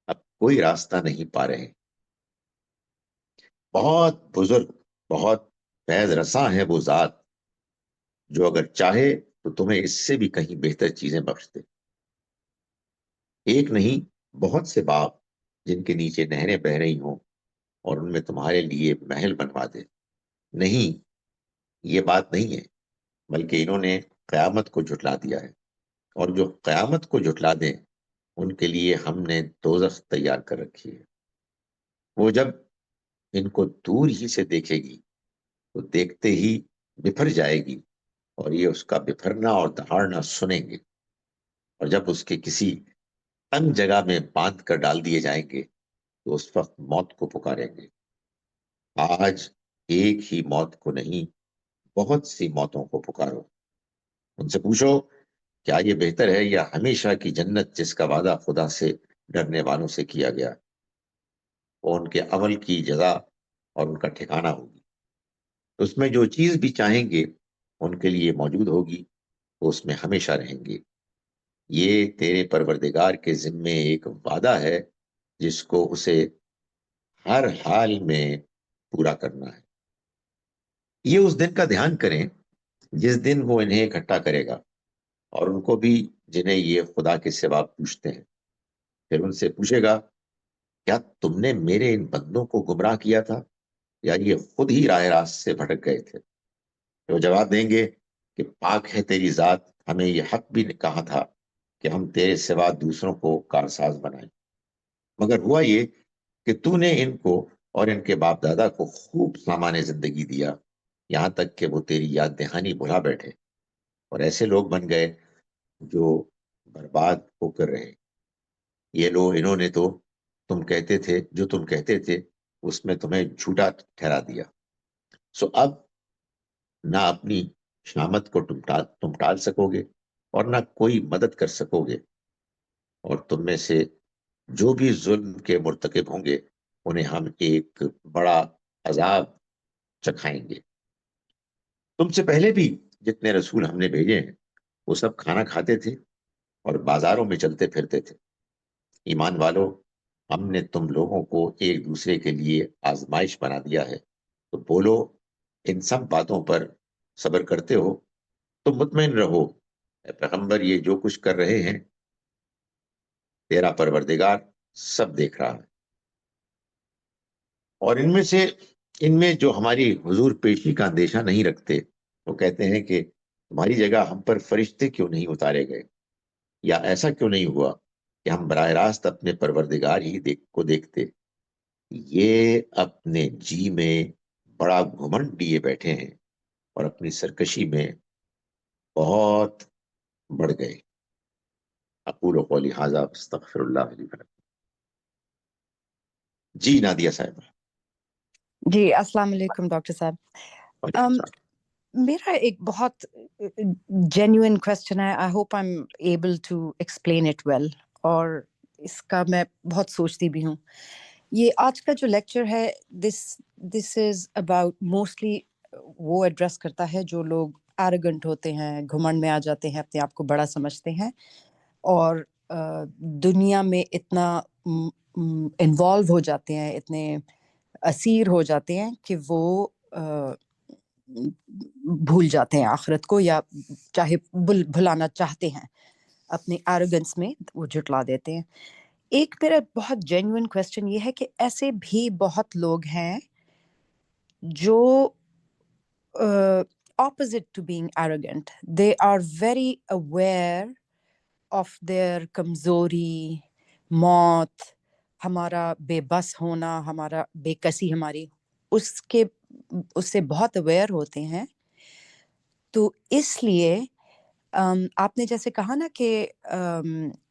اب کوئی راستہ نہیں پا رہے ہیں. بہت بزرگ، بہت فیض رساں ہے وہ ذات جو اگر چاہے تو تمہیں اس سے بھی کہیں بہتر چیزیں بخش دے. ایک نہیں بہت سے باغ جن کے نیچے نہریں بہ رہی ہوں اور ان میں تمہارے لیے محل بنوا دے. نہیں، یہ بات نہیں ہے، بلکہ انہوں نے قیامت کو جھٹلا دیا ہے، اور جو قیامت کو جھٹلا دیں ان کے لیے ہم نے دوزخ تیار کر رکھی ہے. وہ جب ان کو دور ہی سے دیکھے گی تو دیکھتے ہی بفر جائے گی، اور یہ اس کا بفرنا اور دہاڑنا سنیں گے. اور جب اس کے کسی تنگ جگہ میں باندھ کر ڈال دیے جائیں گے تو اس وقت موت کو پکاریں گے. آج ایک ہی موت کو نہیں، بہت سی موتوں کو پکارو. ان سے پوچھو کیا یہ بہتر ہے یا ہمیشہ کی جنت جس کا وعدہ خدا سے ڈرنے والوں سے کیا گیا، وہ ان کے عمل کی جزا اور ان کا ٹھکانہ ہوگی. اس میں جو چیز بھی چاہیں گے ان کے لیے موجود ہوگی، وہ اس میں ہمیشہ رہیں گے. یہ تیرے پروردگار کے ذمے ایک وعدہ ہے جس کو اسے ہر حال میں پورا کرنا ہے. یہ اس دن کا دھیان کریں جس دن وہ انہیں اکٹھا کرے گا، اور ان کو بھی جنہیں یہ خدا کے سوا پوچھتے ہیں. پھر ان سے پوچھے گا کیا تم نے میرے ان بندوں کو گمراہ کیا تھا، یا یہ خود ہی راہ راست سے بھٹک گئے تھے؟ وہ جواب دیں گے کہ پاک ہے تیری ذات، ہمیں یہ حق بھی کہا تھا کہ ہم تیرے سوا دوسروں کو کارساز بنائیں، مگر ہوا یہ کہ تو نے ان کو اور ان کے باپ دادا کو خوب سامان زندگی دیا، یہاں تک کہ وہ تیری یاد دہانی بھلا بیٹھے اور ایسے لوگ بن گئے جو برباد ہو کر رہے. یہ لو انہوں نے تو تم کہتے تھے اس میں تمہیں جھوٹا ٹھہرا دیا. سو اب نہ اپنی شامت کو تم ٹال سکو گے اور نہ کوئی مدد کر سکو گے، اور تم میں سے جو بھی ظلم کے مرتکب ہوں گے انہیں ہم ایک بڑا عذاب چکھائیں گے. تم سے پہلے بھی جتنے رسول ہم نے بھیجے ہیں وہ سب کھانا کھاتے تھے اور بازاروں میں چلتے پھرتے تھے. ایمان والو، ہم نے تم لوگوں کو ایک دوسرے کے لیے آزمائش بنا دیا ہے، تو بولو ان سب باتوں پر صبر کرتے ہو تو مطمئن رہو. اے پیغمبر، یہ جو کچھ کر رہے ہیں تیرا پروردگار سب دیکھ رہا ہے. اور ان میں جو ہماری حضور پیشی کا اندیشہ نہیں رکھتے وہ کہتے ہیں کہ تمہاری جگہ ہم پر فرشتے کیوں نہیں اتارے گئے، یا ایسا کیوں نہیں ہوا کہ ہم براہ راست اپنے پروردگار ہی کو دیکھتے. یہ اپنے جی میں بڑا گھمنڈ لیے بیٹھے ہیں اور اپنی سرکشی میں بہت بڑھ گئے. اقول قولی ھذا استغفر اللہ لی ولکم. جی نادیہ صاحب. جی السلام علیکم ڈاکٹر صاحب. وعلیکم السلام. میرا ایک بہت جینوئن کوشچن ہے. I hope I am able to explain it well, اور اس کا میں بہت سوچتی بھی ہوں. یہ آج کا جو لیکچر ہے دس از اباؤٹ موسٹلی وہ ایڈریس کرتا ہے جو لوگ ایروگنٹ ہوتے ہیں، گھمنڈ میں آ جاتے ہیں، اپنے آپ کو بڑا سمجھتے ہیں اور دنیا میں اتنا انوالو ہو جاتے ہیں، اتنے اسیر ہو جاتے ہیں کہ وہ بھول جاتے ہیں آخرت کو، یا چاہے بھلانا چاہتے ہیں اپنے ایروگنس میں وہ جھٹلا دیتے ہیں. ایک میرا بہت جینوئن کویسچن یہ ہے کہ ایسے بھی بہت لوگ ہیں جو opposite to being arrogant, they are very aware of their کمزوری، موت، ہمارا بے بس ہونا، ہمارا بے کسی ہماری، اس سے بہت اویئر ہوتے ہیں. تو اس لیے آپ نے جیسے کہا نا کہ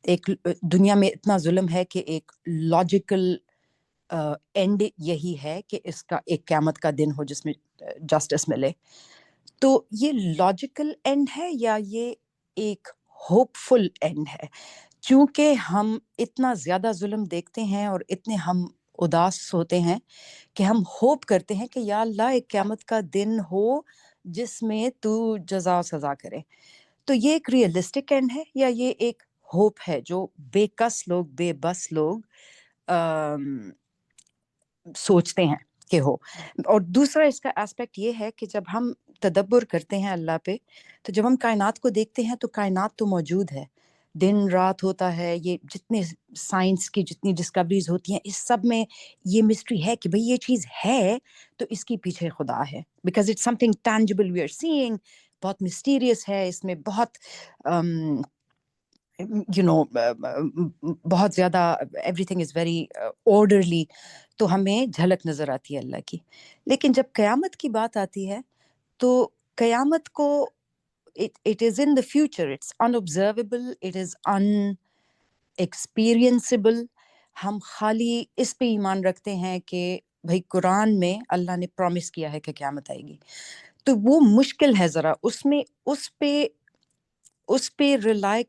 ایک دنیا میں اتنا ظلم ہے کہ ایک لاجیکل اینڈ یہی ہے کہ اس کا ایک قیامت کا دن ہو جس میں جسٹس ملے. تو یہ لاجیکل اینڈ ہے یا یہ ایک ہوپ فل اینڈ ہے؟ چونکہ ہم اتنا زیادہ ظلم دیکھتے ہیں اور اتنے ہم اداس ہوتے ہیں کہ ہم ہوپ کرتے ہیں کہ یا اللہ ایک قیامت کا دن ہو جس میں تو جزا و سزا کرے. تو یہ ایک ریئلسٹک اینڈ ہے یا یہ ایک ہوپ ہے جو بے کس لوگ، بے بس لوگ سوچتے ہیں کہ ہو؟ اور دوسرا اس کا اسپیکٹ یہ ہے کہ جب ہم تدبر کرتے ہیں اللہ پہ، تو جب ہم کائنات کو دیکھتے ہیں تو کائنات تو موجود ہے، دن رات ہوتا ہے، یہ جتنے سائنس کی جتنی ڈسکوریز ہوتی ہیں اس سب میں یہ مسٹری ہے کہ بھئی یہ چیز ہے تو اس کی پیچھے خدا ہے، because it's something tangible we are seeing. بہت مسٹیریس ہے، اس میں بہت بہت زیادہ everything is very orderly, تو ہمیں جھلک نظر آتی ہے اللہ کی. لیکن جب قیامت کی بات آتی ہے تو قیامت کو it is in the future, it's unobservable, it is unexperienciable. ہم خالی اس پہ ایمان رکھتے ہیں کہ بھائی قرآن میں اللہ نے پرومس کیا ہے کہ قیامت آئے گی. تو وہ مشکل ہے ذرا اس پہ ریلائی.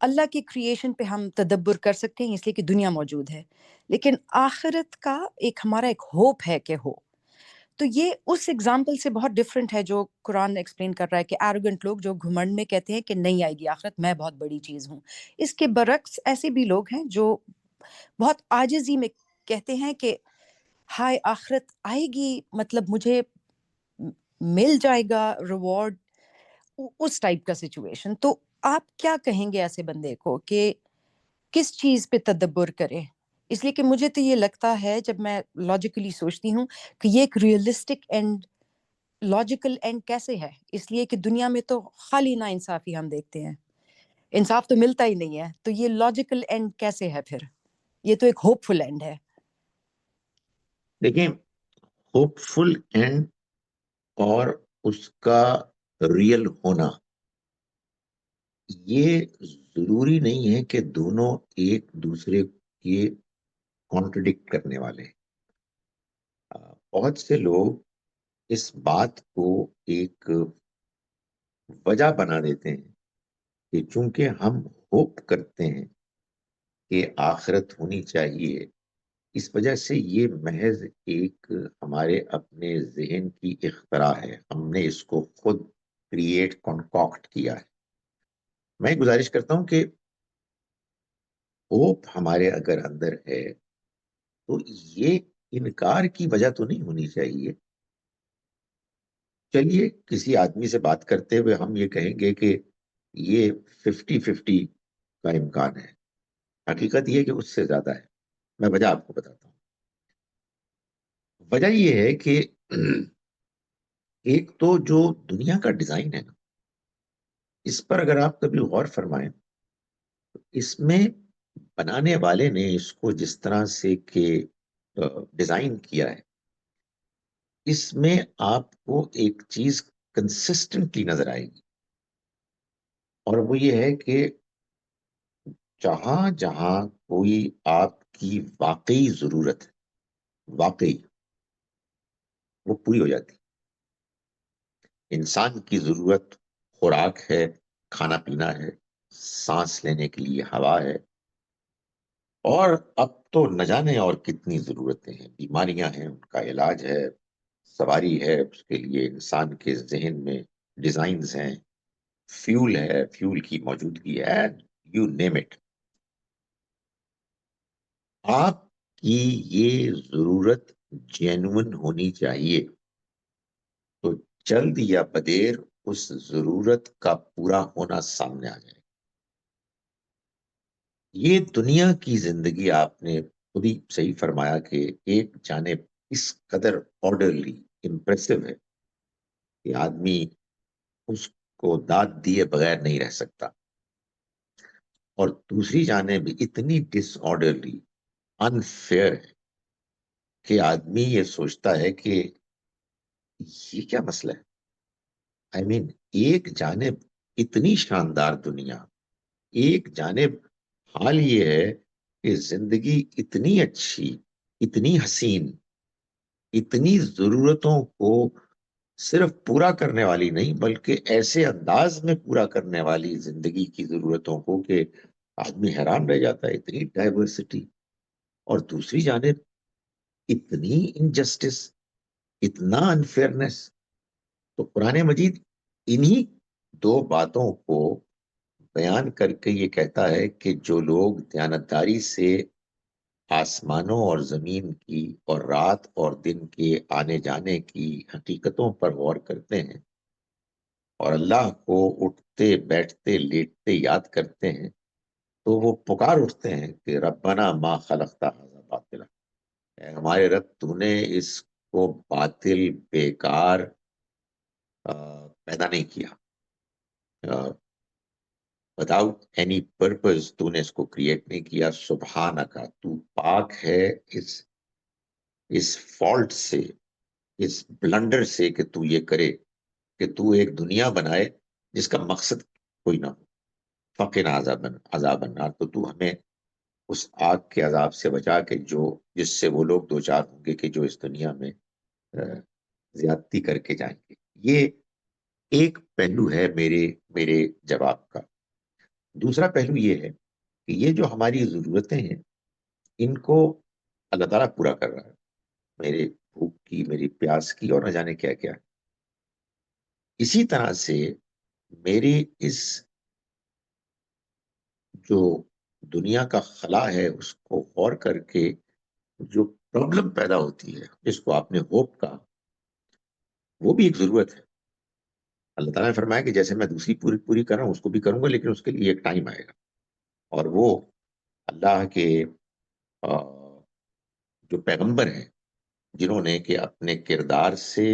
اللہ کی کریشن پہ ہم تدبر کر سکتے ہیں اس لیے کہ دنیا موجود ہے، لیکن آخرت کا ہمارا ایک ہوپ ہے کہ ہو. تو یہ اس ایگزامپل سے بہت ڈفرینٹ ہے جو قرآن ایکسپلین کر رہا ہے کہ ایروگنٹ لوگ جو گھمنڈ میں کہتے ہیں کہ نہیں آئے گی آخرت، میں بہت بڑی چیز ہوں. اس کے برعکس ایسے بھی لوگ ہیں جو بہت عاجزی میں کہتے ہیں کہ ہائے آخرت آئے گی، مطلب مجھے مل جائے گا ریوارڈ، اس ٹائپ کا سچویشن. تو آپ کیا کہیں گے ایسے بندے کو کہ کس چیز پہ تدبر کرے؟ اس لیے کہ مجھے تو یہ لگتا ہے جب میں لاجیکلی سوچتی ہوں کہ یہ ایک ریئلسٹک اینڈ لاجیکل اینڈ کیسے ہے، اس لیے کہ دنیا میں تو خالی نا انصافی ہم دیکھتے ہیں، انصاف تو ملتا ہی نہیں ہے. تو یہ لاجیکل اینڈ کیسے ہے پھر؟ یہ تو ایک ہوپ فل اینڈ ہے. دیکھیں، ہوپ فل اینڈ اور اس کا ریئل ہونا یہ ضروری نہیں ہے کہ دونوں ایک دوسرے کے کانٹرڈکٹ کرنے والے ہیں. بہت سے لوگ اس بات کو ایک وجہ بنا دیتے ہیں کہ چونکہ ہم ہوپ کرتے ہیں کہ آخرت ہونی چاہیے اس وجہ سے یہ محض ایک ہمارے اپنے ذہن کی اختراع ہے، ہم نے اس کو خود کریٹ کنکاکٹ کیا ہے۔ میں گزارش کرتا ہوں کہ ہوپ ہمارے اگر اندر ہے تو یہ انکار کی وجہ تو نہیں ہونی چاہیے۔ چلیے کسی آدمی سے بات کرتے ہوئے ہم یہ کہیں گے کہ یہ 50-50 کا امکان ہے، حقیقت یہ کہ اس سے زیادہ ہے۔ میں وجہ آپ کو بتاتا ہوں۔ وجہ یہ ہے کہ ایک تو جو دنیا کا ڈیزائن ہے نا، اس پر اگر آپ کبھی غور فرمائیں تو اس میں بنانے والے نے اس کو جس طرح سے کہ ڈیزائن کیا ہے، اس میں آپ کو ایک چیز کنسسٹنٹلی نظر آئے گی، اور وہ یہ ہے کہ جہاں جہاں کوئی آپ کی واقعی ضرورت ہے، واقعی وہ پوری ہو جاتی۔ انسان کی ضرورت خوراک ہے، کھانا پینا ہے، سانس لینے کے لیے ہوا ہے، اور اب تو نہ جانے اور کتنی ضرورتیں ہیں، بیماریاں ہیں، ان کا علاج ہے، سواری ہے، اس کے لیے انسان کے ذہن میں ڈیزائنز ہیں، فیول ہے، فیول کی موجودگی ہے، یو نیم اٹ۔ آپ کی یہ ضرورت جینون ہونی چاہیے، تو جلد یا بدیر اس ضرورت کا پورا ہونا سامنے آ جائے۔ یہ دنیا کی زندگی آپ نے خود ہی صحیح فرمایا کہ ایک جانب اس قدر آرڈرلی امپریسو ہے کہ آدمی اس کو داد دیے بغیر نہیں رہ سکتا، اور دوسری جانب اتنی ڈس آرڈرلی انفیئر ہے کہ آدمی یہ سوچتا ہے کہ یہ کیا مسئلہ ہے۔ آئی مین ایک جانب اتنی شاندار دنیا، ایک جانب حال یہ ہے کہ زندگی اتنی اچھی، اتنی حسین، اتنی ضرورتوں کو صرف پورا کرنے والی نہیں بلکہ ایسے انداز میں پورا کرنے والی زندگی کی ضرورتوں کو کہ آدمی حیران رہ جاتا ہے، اتنی ڈائیورسٹی، اور دوسری جانب اتنی انجسٹس، اتنا انفیئرنس۔ تو قرآن مجید انہی دو باتوں کو بیان کر کے یہ کہتا ہے کہ جو لوگ دیانتداری سے آسمانوں اور زمین کی اور رات اور دن کے آنے جانے کی حقیقتوں پر غور کرتے ہیں اور اللہ کو اٹھتے بیٹھتے لیٹتے یاد کرتے ہیں، تو وہ پکار اٹھتے ہیں کہ ربنا ما خلقت ھذا باطلا، اے ہمارے رب تو نے اس کو باطل بیکار پیدا نہیں کیا، وداؤٹ اینی پرپز تو نے اس کو کریٹ نہیں کیا، سبحانکا تو پاک ہے اس فالٹ سے، اس بلنڈر سے کہ تو یہ کرے کہ تو ایک دنیا بنائے جس کا مقصد کوئی نہ ہو، فقنا عذاب النار، تو ہمیں اس آگ کے عذاب سے بچا کے جس سے وہ لوگ دو چار ہوں گے کہ جو اس دنیا میں زیادتی کر کے جائیں گے۔ یہ ایک پہلو ہے میرے جواب کا۔ دوسرا پہلو یہ ہے کہ یہ جو ہماری ضرورتیں ہیں ان کو اللہ تعالیٰ پورا کر رہا ہے، میرے بھوک کی، میری پیاس کی، اور نہ جانے کیا کیا۔ اسی طرح سے میری اس جو دنیا کا خلا ہے اس کو غور کر کے جو پرابلم پیدا ہوتی ہے جس کو آپ نے ہوپ کہا، وہ بھی ایک ضرورت ہے۔ اللہ تعالیٰ نے فرمایا کہ جیسے میں دوسری پوری کر رہا ہوں اس کو بھی کروں گا، لیکن اس کے لیے ایک ٹائم آئے گا، اور وہ اللہ کے جو پیغمبر ہیں جنہوں نے کہ اپنے کردار سے،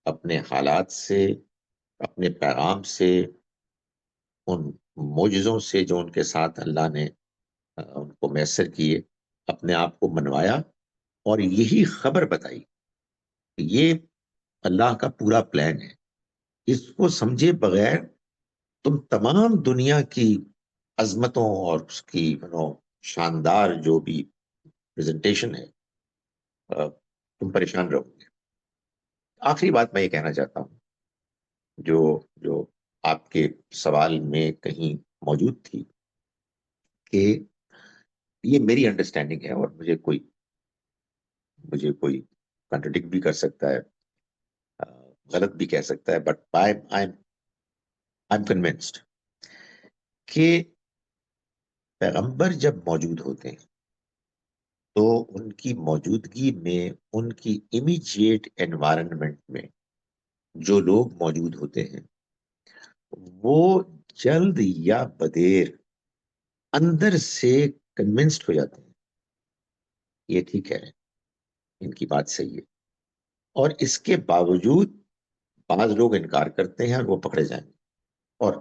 اپنے حالات سے، اپنے پیغام سے، ان معجزوں سے جو ان کے ساتھ اللہ نے ان کو میسر کیے، اپنے آپ کو منوایا اور یہی خبر بتائی کہ یہ اللہ کا پورا پلان ہے، اس کو سمجھے بغیر تم تمام دنیا کی عظمتوں اور اس کی شاندار جو بھی پریزنٹیشن ہے تم پریشان رہو گے۔ آخری بات میں یہ کہنا چاہتا ہوں جو آپ کے سوال میں کہیں موجود تھی، کہ یہ میری انڈرسٹینڈنگ ہے اور مجھے کوئی مجھے کوئی کنٹرڈکٹ بھی کر سکتا ہے, غلط بھی کہہ سکتا ہے, بٹ آئی ایم کنونسڈ کہ پیغمبر جب موجود ہوتے ہیں تو ان کی موجودگی میں ان کی امیجیٹ انوائرنمنٹ میں جو لوگ موجود ہوتے ہیں وہ جلد یا بدیر اندر سے کنونسڈ ہو جاتے ہیں یہ ٹھیک ہے, ان کی بات صحیح ہے, اور اس کے باوجود بعض لوگ انکار کرتے ہیں اور وہ پکڑے جائیں گے, اور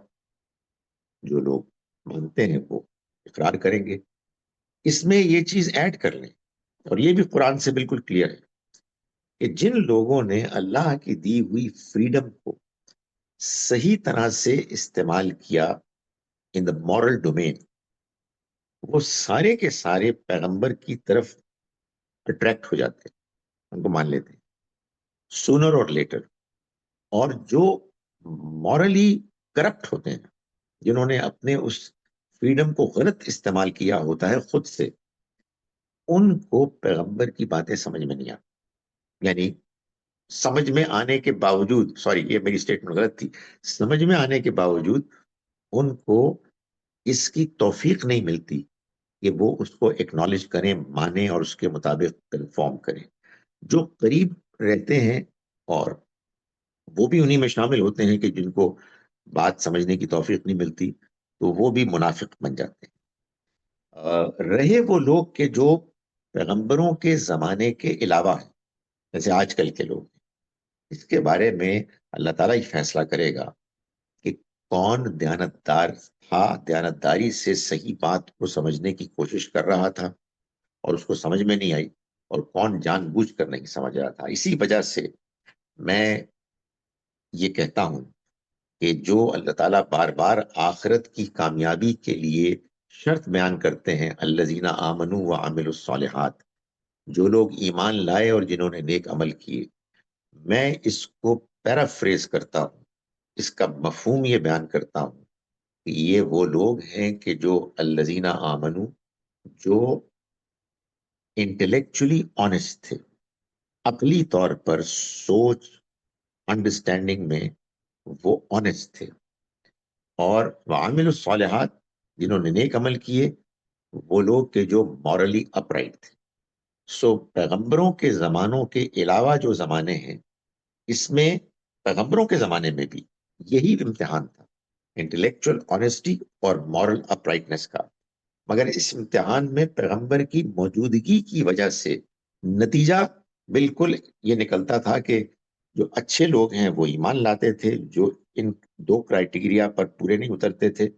جو لوگ مانتے ہیں وہ اقرار کریں گے. اس میں یہ چیز ایڈ کر لیں, اور یہ بھی قرآن سے بالکل کلیئر ہے کہ جن لوگوں نے اللہ کی دی ہوئی فریڈم کو صحیح طرح سے استعمال کیا ان دا مورل ڈومین, وہ سارے کے سارے پیغمبر کی طرف اٹریکٹ ہو جاتے ہیں, ان کو مان لیتے ہیں سونر اور لیٹر. اور جو مورلی کرپٹ ہوتے ہیں, جنہوں نے اپنے اس فریڈم کو غلط استعمال کیا ہوتا ہے خود سے, ان کو پیغمبر کی باتیں سمجھ میں نہیں آتی. یعنی سمجھ میں آنے کے باوجود, سوری یہ میری سٹیٹمنٹ غلط تھی, سمجھ میں آنے کے باوجود ان کو اس کی توفیق نہیں ملتی کہ وہ اس کو ایکنالج کریں, مانیں اور اس کے مطابق کنفارم کریں. جو قریب رہتے ہیں اور وہ بھی انہی میں شامل ہوتے ہیں کہ جن کو بات سمجھنے کی توفیق نہیں ملتی, تو وہ بھی منافق بن جاتے ہیں. رہے وہ لوگ کہ جو پیغمبروں کے زمانے کے علاوہ ہیں, جیسے آج کل کے لوگ, اس کے بارے میں اللہ تعالیٰ ہی فیصلہ کرے گا کہ کون دیانتدار تھا, دیانتداری سے صحیح بات کو سمجھنے کی کوشش کر رہا تھا اور اس کو سمجھ میں نہیں آئی, اور کون جان بوجھ کر نہیں سمجھ رہا تھا. اسی وجہ سے میں یہ کہتا ہوں کہ جو اللہ تعالیٰ بار بار آخرت کی کامیابی کے لیے شرط بیان کرتے ہیں, الذین آمنوا وعملوا الصالحات, جو لوگ ایمان لائے اور جنہوں نے نیک عمل کیے, میں اس کو پیرافریز کرتا ہوں, اس کا مفہوم یہ بیان کرتا ہوں کہ یہ وہ لوگ ہیں کہ جو الذین آمنوا, جو انٹلیکچولی آنیسٹ تھے, عقلی طور پر سوچ انڈرسٹینڈنگ میں وہ آنیسٹ تھے, اور وعامل الصالحات, جنہوں نے نیک عمل کیے, وہ لوگ کہ جو مورلی اپرائٹ تھے. سو پیغمبروں کے زمانوں کے علاوہ جو زمانے ہیں, اس میں پیغمبروں کے زمانے میں بھی یہی امتحان تھا, انٹلیکچوئل آنیسٹی اور مورل اپرائٹنس کا. مگر اس امتحان میں پیغمبر کی موجودگی کی وجہ سے نتیجہ بالکل یہ نکلتا تھا کہ جو اچھے لوگ ہیں وہ ایمان لاتے تھے, جو ان دو کرائٹیریا پر پورے نہیں اترتے تھے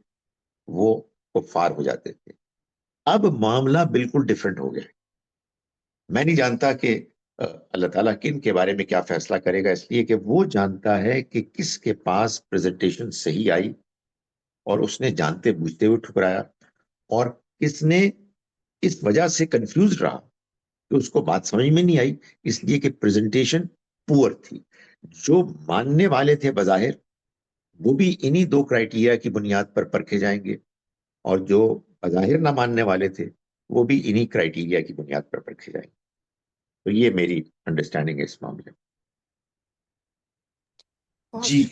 وہ کفار ہو جاتے تھے. اب معاملہ بالکل ڈیفرنٹ ہو گیا. میں نہیں جانتا کہ اللہ تعالیٰ کن کے بارے میں کیا فیصلہ کرے گا, اس لیے کہ وہ جانتا ہے کہ کس کے پاس پریزنٹیشن صحیح آئی اور اس نے جانتے بوجھتے ہوئے ٹھکرایا, اور کس نے اس وجہ سے کنفیوز رہا کہ اس کو بات سمجھ میں نہیں آئی, اس لیے کہ پریزنٹیشن پور تھی. جو ماننے والے تھے بظاہر وہ بھی انہی دو کرائٹیریا کی بنیاد پر پرکھے جائیں گے, اور جو بظاہر نہ ماننے والے تھے وہ بھی انہی کرائٹیریا کی بنیاد پر پرکھے جائیں گے. تو یہ میری انڈرسٹینڈنگ ہے اس معاملے میں. جی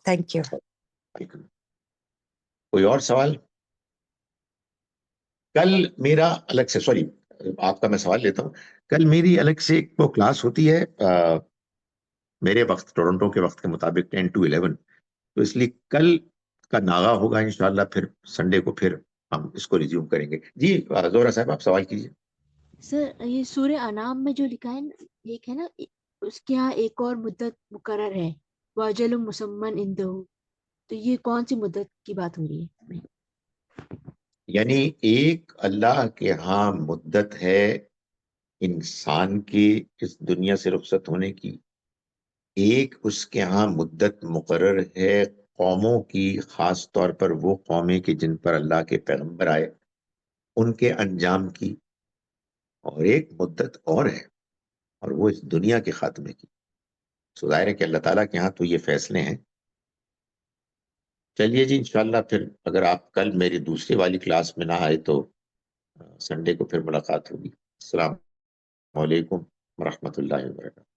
تھینک یو. کوئی اور سوال؟ کل میرا الگ سے, سوری آپ کا میں سوال لیتا ہوں, کل میری الگ سے ایک وہ کلاس ہوتی ہے میرے وقت, ٹورنٹو کے وقت کے مطابق 10 to 11, تو اس لیے کل کا ناغہ ہوگا انشاءاللہ, پھر سنڈے کو پھر ہم اس کو ریزیوم کریں گے. جی زہرا صاحب آپ سوال کیجیے. سر یہ سورہ انعام میں جو لکھا ہے ایک ہے نا, اس کے ہاں ایک اور مدت مقرر ہے, واجل مسمن اندہ, تو یہ کون سی مدت کی بات ہو رہی ہے؟ یعنی ایک اللہ کے ہاں مدت ہے انسان کی اس دنیا سے رخصت ہونے کی, ایک اس کے ہاں مدت مقرر ہے قوموں کی, خاص طور پر وہ قومیں کہ جن پر اللہ کے پیغمبر آئے ان کے انجام کی, اور ایک مدت اور ہے اور وہ اس دنیا کے خاتمے کی. سو ظاہر ہے کہ اللہ تعالیٰ کے ہاں تو یہ فیصلے ہیں. چلیے جی انشاءاللہ پھر اگر آپ کل میری دوسری والی کلاس میں نہ آئے تو سنڈے کو پھر ملاقات ہوگی. السلام علیکم ورحمۃ اللہ وبرکاتہ.